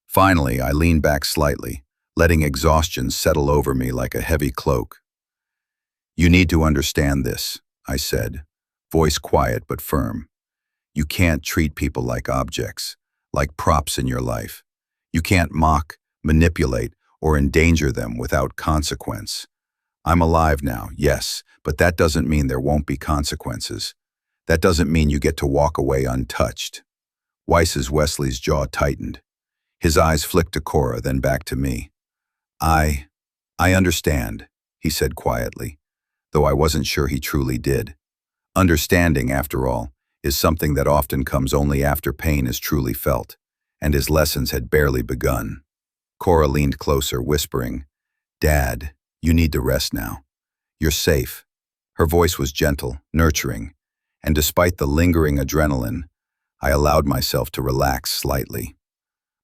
Finally, I leaned back slightly, letting exhaustion settle over me like a heavy cloak. "You need to understand this," I said, voice quiet but firm. "You can't treat people like objects, like props in your life. You can't mock, manipulate, or endanger them without consequence. I'm alive now, yes, but that doesn't mean there won't be consequences. That doesn't mean you get to walk away untouched." Wesley's jaw tightened. His eyes flicked to Cora, then back to me. I understand," he said quietly, though I wasn't sure he truly did. Understanding, after all, is something that often comes only after pain is truly felt, and his lessons had barely begun. Cora leaned closer, whispering, "Dad, you need to rest now. You're safe." Her voice was gentle, nurturing, and despite the lingering adrenaline, I allowed myself to relax slightly.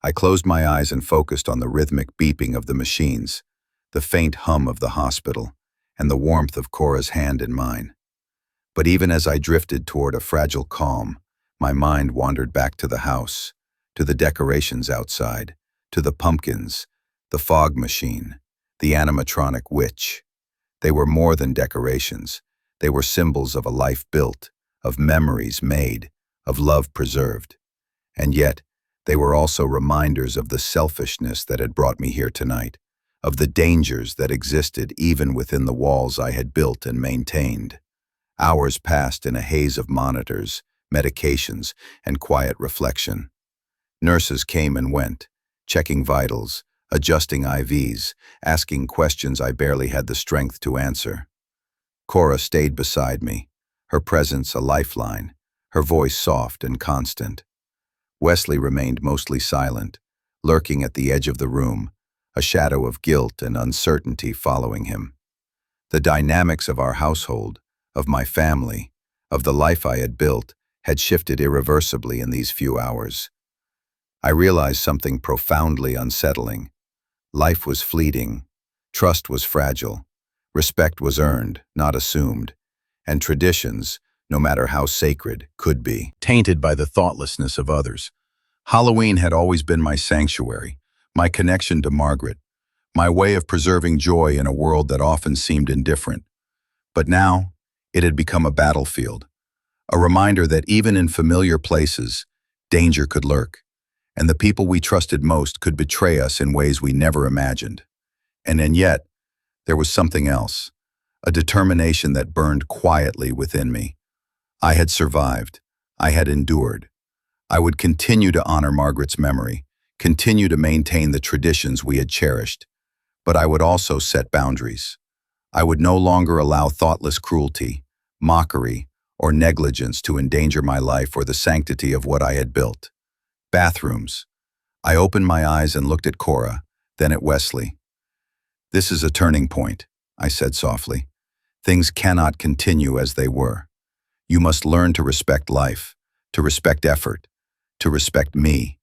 I closed my eyes and focused on the rhythmic beeping of the machines, the faint hum of the hospital, and the warmth of Cora's hand in mine. But even as I drifted toward a fragile calm, my mind wandered back to the house, to the decorations outside, to the pumpkins, the fog machine, the animatronic witch. They were more than decorations. They were symbols of a life built, of memories made, of love preserved. And yet, they were also reminders of the selfishness that had brought me here tonight, of the dangers that existed even within the walls I had built and maintained. Hours passed in a haze of monitors, medications, and quiet reflection. Nurses came and went, checking vitals, adjusting IVs, asking questions I barely had the strength to answer. Cora stayed beside me, her presence a lifeline, her voice soft and constant. Wesley remained mostly silent, lurking at the edge of the room, a shadow of guilt and uncertainty following him. The dynamics of our household, of my family, of the life I had built, had shifted irreversibly in these few hours. I realized something profoundly unsettling. Life was fleeting, trust was fragile, respect was earned, not assumed, and traditions, no matter how sacred, could be tainted by the thoughtlessness of others. Halloween had always been my sanctuary, my connection to Margaret, my way of preserving joy in a world that often seemed indifferent. But now, it had become a battlefield, a reminder that even in familiar places, danger could lurk, and the people we trusted most could betray us in ways we never imagined. And yet, there was something else, a determination that burned quietly within me. I had survived. I had endured. I would continue to honor Margaret's memory, continue to maintain the traditions we had cherished, but I would also set boundaries. I would no longer allow thoughtless cruelty, mockery, or negligence to endanger my life or the sanctity of what I had built. Bathrooms. I opened my eyes and looked at Cora, then at Wesley. "This is a turning point," I said softly. "Things cannot continue as they were. You must learn to respect life, to respect effort, to respect me.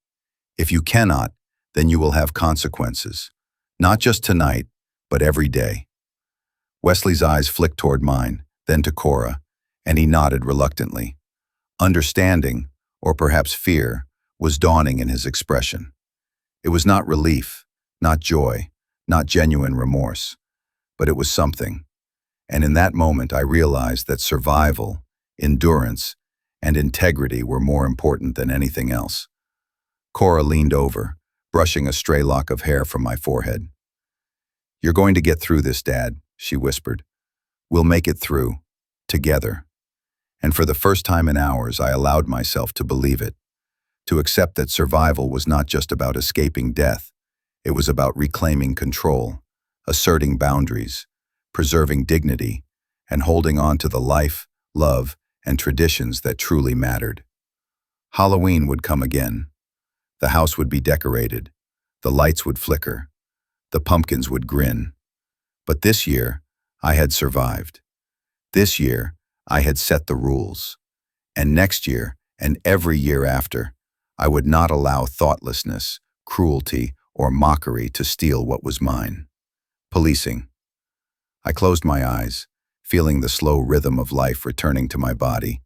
If you cannot, then you will have consequences, not just tonight, but every day." Wesley's eyes flicked toward mine, then to Cora, and he nodded reluctantly. Understanding, or perhaps fear, was dawning in his expression. It was not relief, not joy, not genuine remorse, but it was something. And in that moment I realized that survival, endurance, and integrity were more important than anything else. Cora leaned over, brushing a stray lock of hair from my forehead. "You're going to get through this, Dad," she whispered. "We'll make it through, together." And for the first time in hours, I allowed myself to believe it, to accept that survival was not just about escaping death. It was about reclaiming control, asserting boundaries, preserving dignity, and holding on to the life, love, and traditions that truly mattered. Halloween would come again. The house would be decorated. The lights would flicker. The pumpkins would grin. But this year, I had survived. This year, I had set the rules. And next year, and every year after, I would not allow thoughtlessness, cruelty, or mockery to steal what was mine. Policing. I closed my eyes, feeling the slow rhythm of life returning to my body,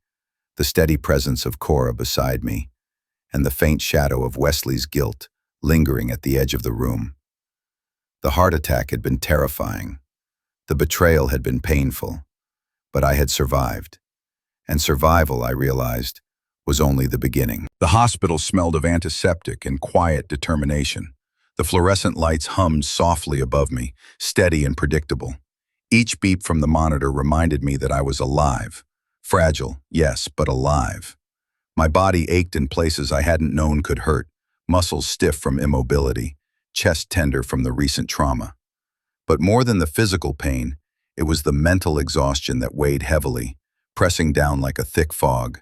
the steady presence of Cora beside me, and the faint shadow of Wesley's guilt lingering at the edge of the room. The heart attack had been terrifying. The betrayal had been painful, but I had survived. And survival, I realized, was only the beginning. The hospital smelled of antiseptic and quiet determination. The fluorescent lights hummed softly above me, steady and predictable. Each beep from the monitor reminded me that I was alive. Fragile, yes, but alive. My body ached in places I hadn't known could hurt, muscles stiff from immobility, chest tender from the recent trauma. But more than the physical pain, it was the mental exhaustion that weighed heavily, pressing down like a thick fog.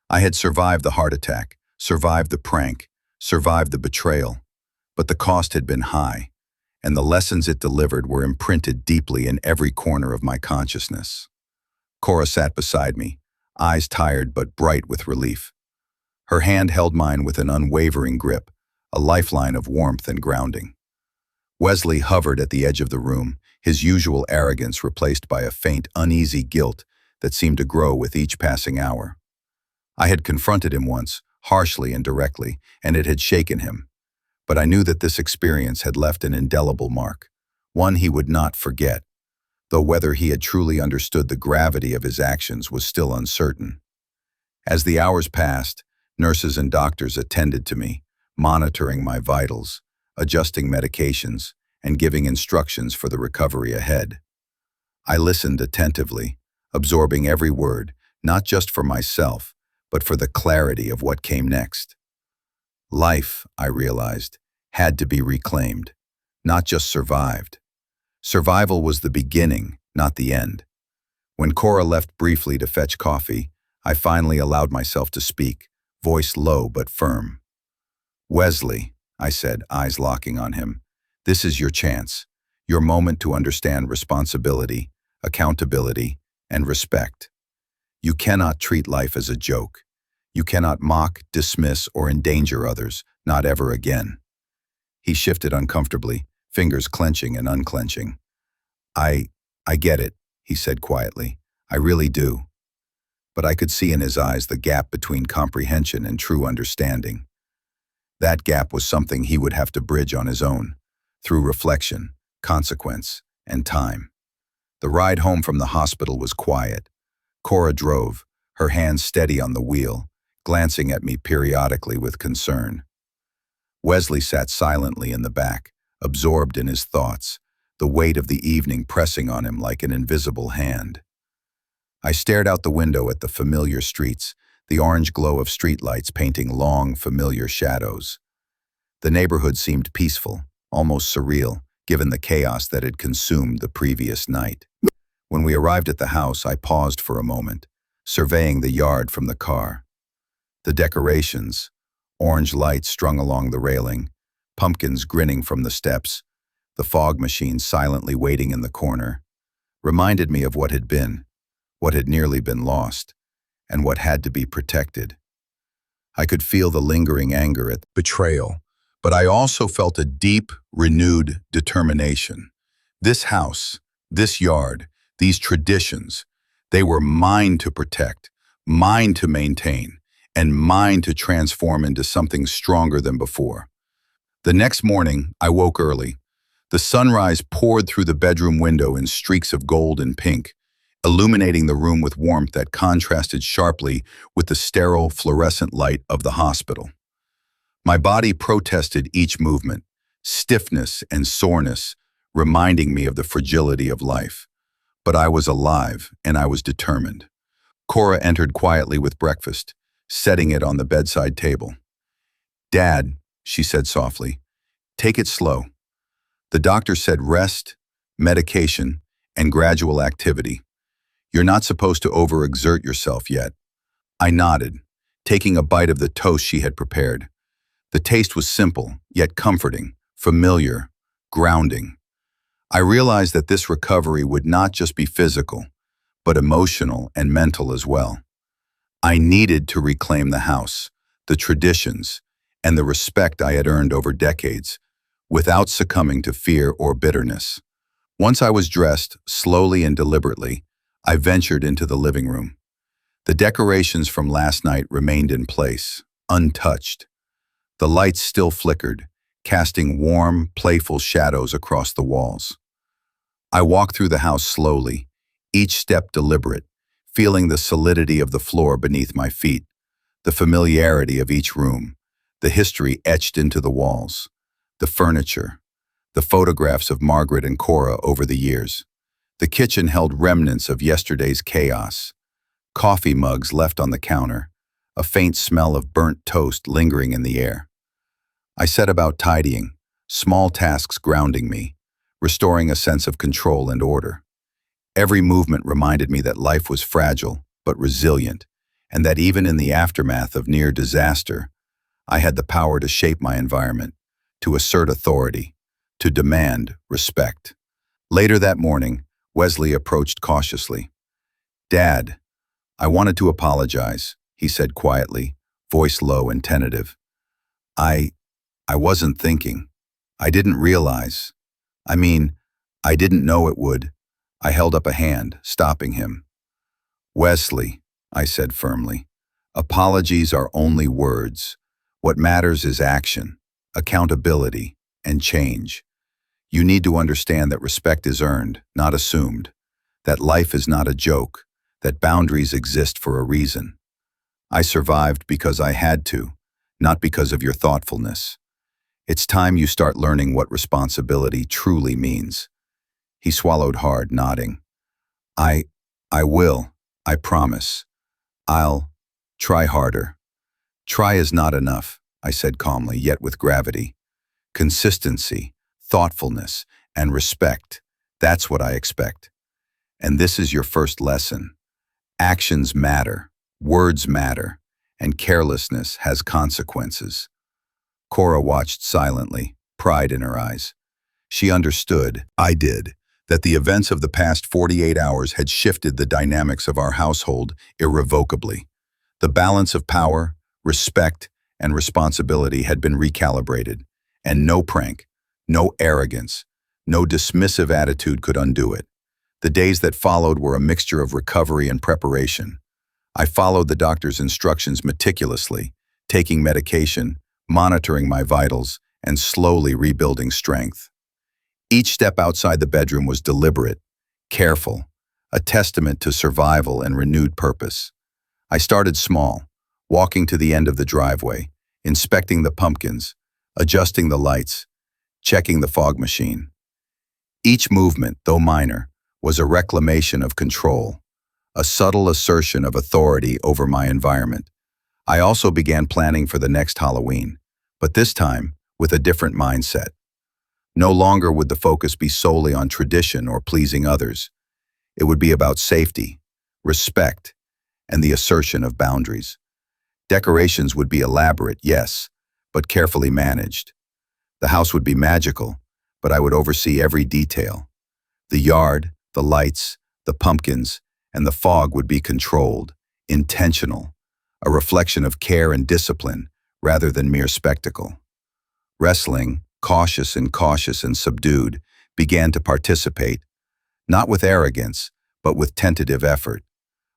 I had survived the heart attack, survived the prank, survived the betrayal, but the cost had been high, and the lessons it delivered were imprinted deeply in every corner of my consciousness. Cora sat beside me, eyes tired but bright with relief. Her hand held mine with an unwavering grip, a lifeline of warmth and grounding. Wesley hovered at the edge of the room, his usual arrogance replaced by a faint, uneasy guilt that seemed to grow with each passing hour. I had confronted him once, harshly and directly, and it had shaken him. But I knew that this experience had left an indelible mark, one he would not forget, though whether he had truly understood the gravity of his actions was still uncertain. As the hours passed, nurses and doctors attended to me, monitoring my vitals, adjusting medications, and giving instructions for the recovery ahead. I listened attentively, absorbing every word, not just for myself, but for the clarity of what came next. Life, I realized, had to be reclaimed, not just survived. Survival was the beginning, not the end. When Cora left briefly to fetch coffee, I finally allowed myself to speak, voice low but firm. "Wesley," I said, eyes locking on him, "this is your chance, your moment to understand responsibility, accountability, and respect. You cannot treat life as a joke. You cannot mock, dismiss, or endanger others, not ever again." He shifted uncomfortably, fingers clenching and unclenching. I get it," he said quietly. "I really do." But I could see in his eyes the gap between comprehension and true understanding. That gap was something he would have to bridge on his own, through reflection, consequence, and time. The ride home from the hospital was quiet. Cora drove, her hands steady on the wheel, glancing at me periodically with concern. Wesley sat silently in the back, absorbed in his thoughts, the weight of the evening pressing on him like an invisible hand. I stared out the window at the familiar streets, the orange glow of streetlights painting long, familiar shadows. The neighborhood seemed peaceful, almost surreal, given the chaos that had consumed the previous night. When we arrived at the house, I paused for a moment, surveying the yard from the car. The decorations, orange lights strung along the railing, pumpkins grinning from the steps, the fog machine silently waiting in the corner, reminded me of what had been, what had nearly been lost, and what had to be protected. I could feel the lingering anger at the betrayal, but I also felt a deep, renewed determination. This house, this yard, these traditions, they were mine to protect, mine to maintain, and mine to transform into something stronger than before. The next morning, I woke early. The sunrise poured through the bedroom window in streaks of gold and pink, illuminating the room with warmth that contrasted sharply with the sterile fluorescent light of the hospital. My body protested each movement, stiffness and soreness, reminding me of the fragility of life. But I was alive, and I was determined. Cora entered quietly with breakfast, setting it on the bedside table. "Dad," she said softly, "take it slow. The doctor said rest, medication, and gradual activity. You're not supposed to overexert yourself yet." I nodded, taking a bite of the toast she had prepared. The taste was simple, yet comforting, familiar, grounding. I realized that this recovery would not just be physical, but emotional and mental as well. I needed to reclaim the house, the traditions, and the respect I had earned over decades, without succumbing to fear or bitterness. Once I was dressed, slowly and deliberately, I ventured into the living room. The decorations from last night remained in place, untouched. The lights still flickered, casting warm, playful shadows across the walls. I walked through the house slowly, each step deliberate, feeling the solidity of the floor beneath my feet, the familiarity of each room, the history etched into the walls, the furniture, the photographs of Margaret and Cora over the years. The kitchen held remnants of yesterday's chaos, coffee mugs left on the counter, a faint smell of burnt toast lingering in the air. I set about tidying, small tasks grounding me, restoring a sense of control and order. Every movement reminded me that life was fragile but resilient, and that even in the aftermath of near disaster, I had the power to shape my environment, to assert authority, to demand respect. Later that morning, Wesley approached cautiously. "Dad, I wanted to apologize," he said quietly, voice low and tentative. I wasn't thinking. I didn't realize. I didn't know it would." I held up a hand, stopping him. "Wesley," I said firmly, "apologies are only words. What matters is action, accountability, and change. You need to understand that respect is earned, not assumed, that life is not a joke, that boundaries exist for a reason. I survived because I had to, not because of your thoughtfulness. It's time you start learning what responsibility truly means." He swallowed hard, nodding. I will. I promise. I'll try harder." "Try is not enough," I said calmly, yet with gravity. "Consistency, thoughtfulness, and respect, that's what I expect. And this is your first lesson. Actions matter, words matter, and carelessness has consequences." Cora watched silently, pride in her eyes. She understood, I did, that the events of the past 48 hours had shifted the dynamics of our household irrevocably. The balance of power, respect, and responsibility had been recalibrated, and no prank, no arrogance, no dismissive attitude could undo it. The days that followed were a mixture of recovery and preparation. I followed the doctor's instructions meticulously, taking medication, monitoring my vitals, and slowly rebuilding strength. Each step outside the bedroom was deliberate, careful, a testament to survival and renewed purpose. I started small, walking to the end of the driveway, inspecting the pumpkins, adjusting the lights, checking the fog machine. Each movement, though minor, was a reclamation of control, a subtle assertion of authority over my environment. I also began planning for the next Halloween, but this time with a different mindset. No longer would the focus be solely on tradition or pleasing others. It would be about safety, respect, and the assertion of boundaries. Decorations would be elaborate, yes, but carefully managed. The house would be magical, but I would oversee every detail. The yard, the lights, the pumpkins, and the fog would be controlled, intentional, a reflection of care and discipline rather than mere spectacle. Wrestling, cautious and subdued, began to participate, not with arrogance, but with tentative effort.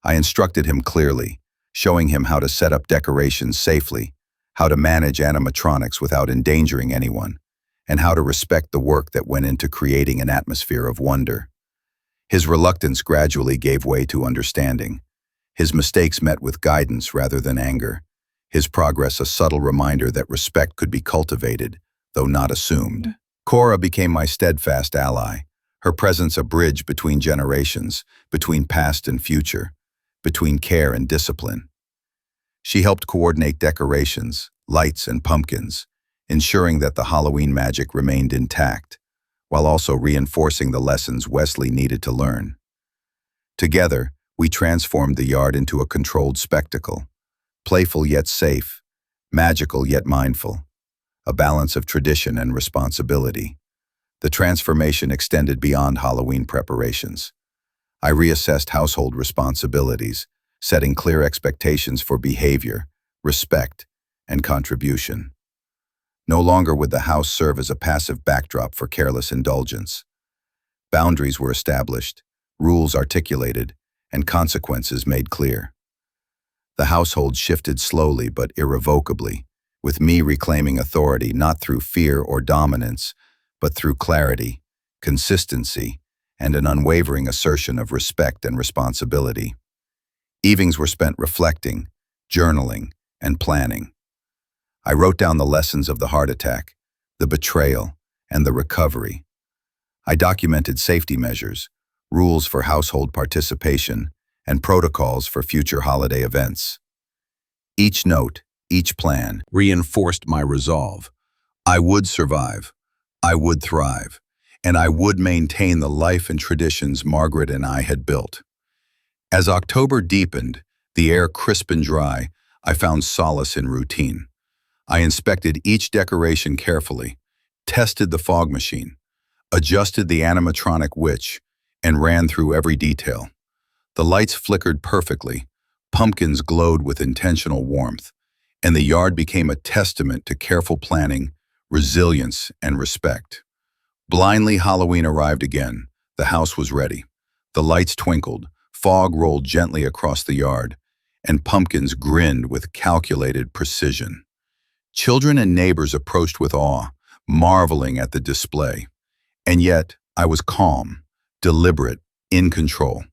I instructed him clearly, showing him how to set up decorations safely, how to manage animatronics without endangering anyone, and how to respect the work that went into creating an atmosphere of wonder. His reluctance gradually gave way to understanding. His mistakes met with guidance rather than anger. His progress a subtle reminder that respect could be cultivated, though not assumed. Cora became my steadfast ally, her presence a bridge between generations, between past and future, between care and discipline. She helped coordinate decorations, lights, and pumpkins, ensuring that the Halloween magic remained intact, while also reinforcing the lessons Wesley needed to learn. Together, we transformed the yard into a controlled spectacle, playful yet safe, magical yet mindful, a balance of tradition and responsibility. The transformation extended beyond Halloween preparations. I reassessed household responsibilities, setting clear expectations for behavior, respect, and contribution. No longer would the house serve as a passive backdrop for careless indulgence. Boundaries were established, rules articulated, and consequences made clear. The household shifted slowly but irrevocably, with me reclaiming authority not through fear or dominance, but through clarity, consistency, and an unwavering assertion of respect and responsibility. Evenings were spent reflecting, journaling, and planning. I wrote down the lessons of the heart attack, the betrayal, and the recovery. I documented safety measures, rules for household participation, and protocols for future holiday events. Each note, each plan, reinforced my resolve. I would survive, I would thrive, and I would maintain the life and traditions Margaret and I had built. As October deepened, the air crisp and dry, I found solace in routine. I inspected each decoration carefully, tested the fog machine, adjusted the animatronic witch, and ran through every detail. The lights flickered perfectly, pumpkins glowed with intentional warmth, and the yard became a testament to careful planning, resilience, and respect. Blindly, Halloween arrived again. The house was ready. The lights twinkled, fog rolled gently across the yard, and pumpkins grinned with calculated precision. Children and neighbors approached with awe, marveling at the display. And yet, I was calm, deliberate, in control.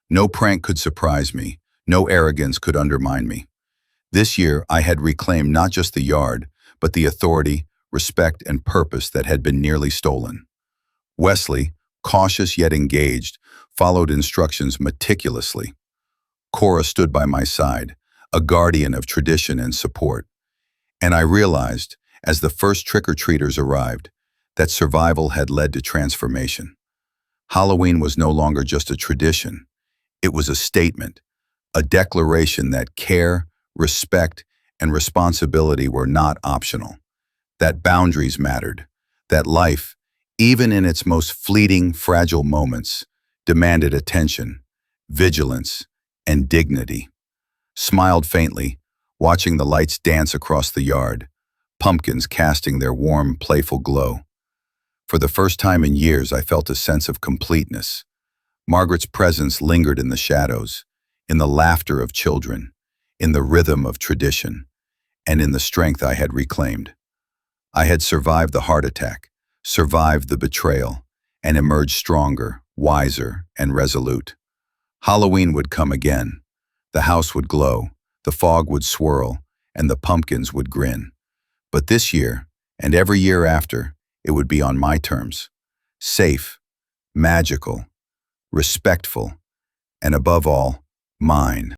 No prank could surprise me, no arrogance could undermine me. This year, I had reclaimed not just the yard, but the authority, respect, and purpose that had been nearly stolen. Wesley, cautious yet engaged, followed instructions meticulously. Cora stood by my side, a guardian of tradition and support. And I realized, as the first trick-or-treaters arrived, that survival had led to transformation. Halloween was no longer just a tradition. It was a statement, a declaration that care, respect, and responsibility were not optional, that boundaries mattered, that life, even in its most fleeting, fragile moments, demanded attention, vigilance, and dignity. Smiled faintly, watching the lights dance across the yard, pumpkins casting their warm, playful glow. For the first time in years, I felt a sense of completeness. Margaret's presence lingered in the shadows, in the laughter of children, in the rhythm of tradition, and in the strength I had reclaimed. I had survived the heart attack, survived the betrayal, and emerged stronger, wiser, and resolute. Halloween would come again. The house would glow, the fog would swirl, and the pumpkins would grin. But this year, and every year after, it would be on my terms. Safe, magical, respectful, and above all, mine.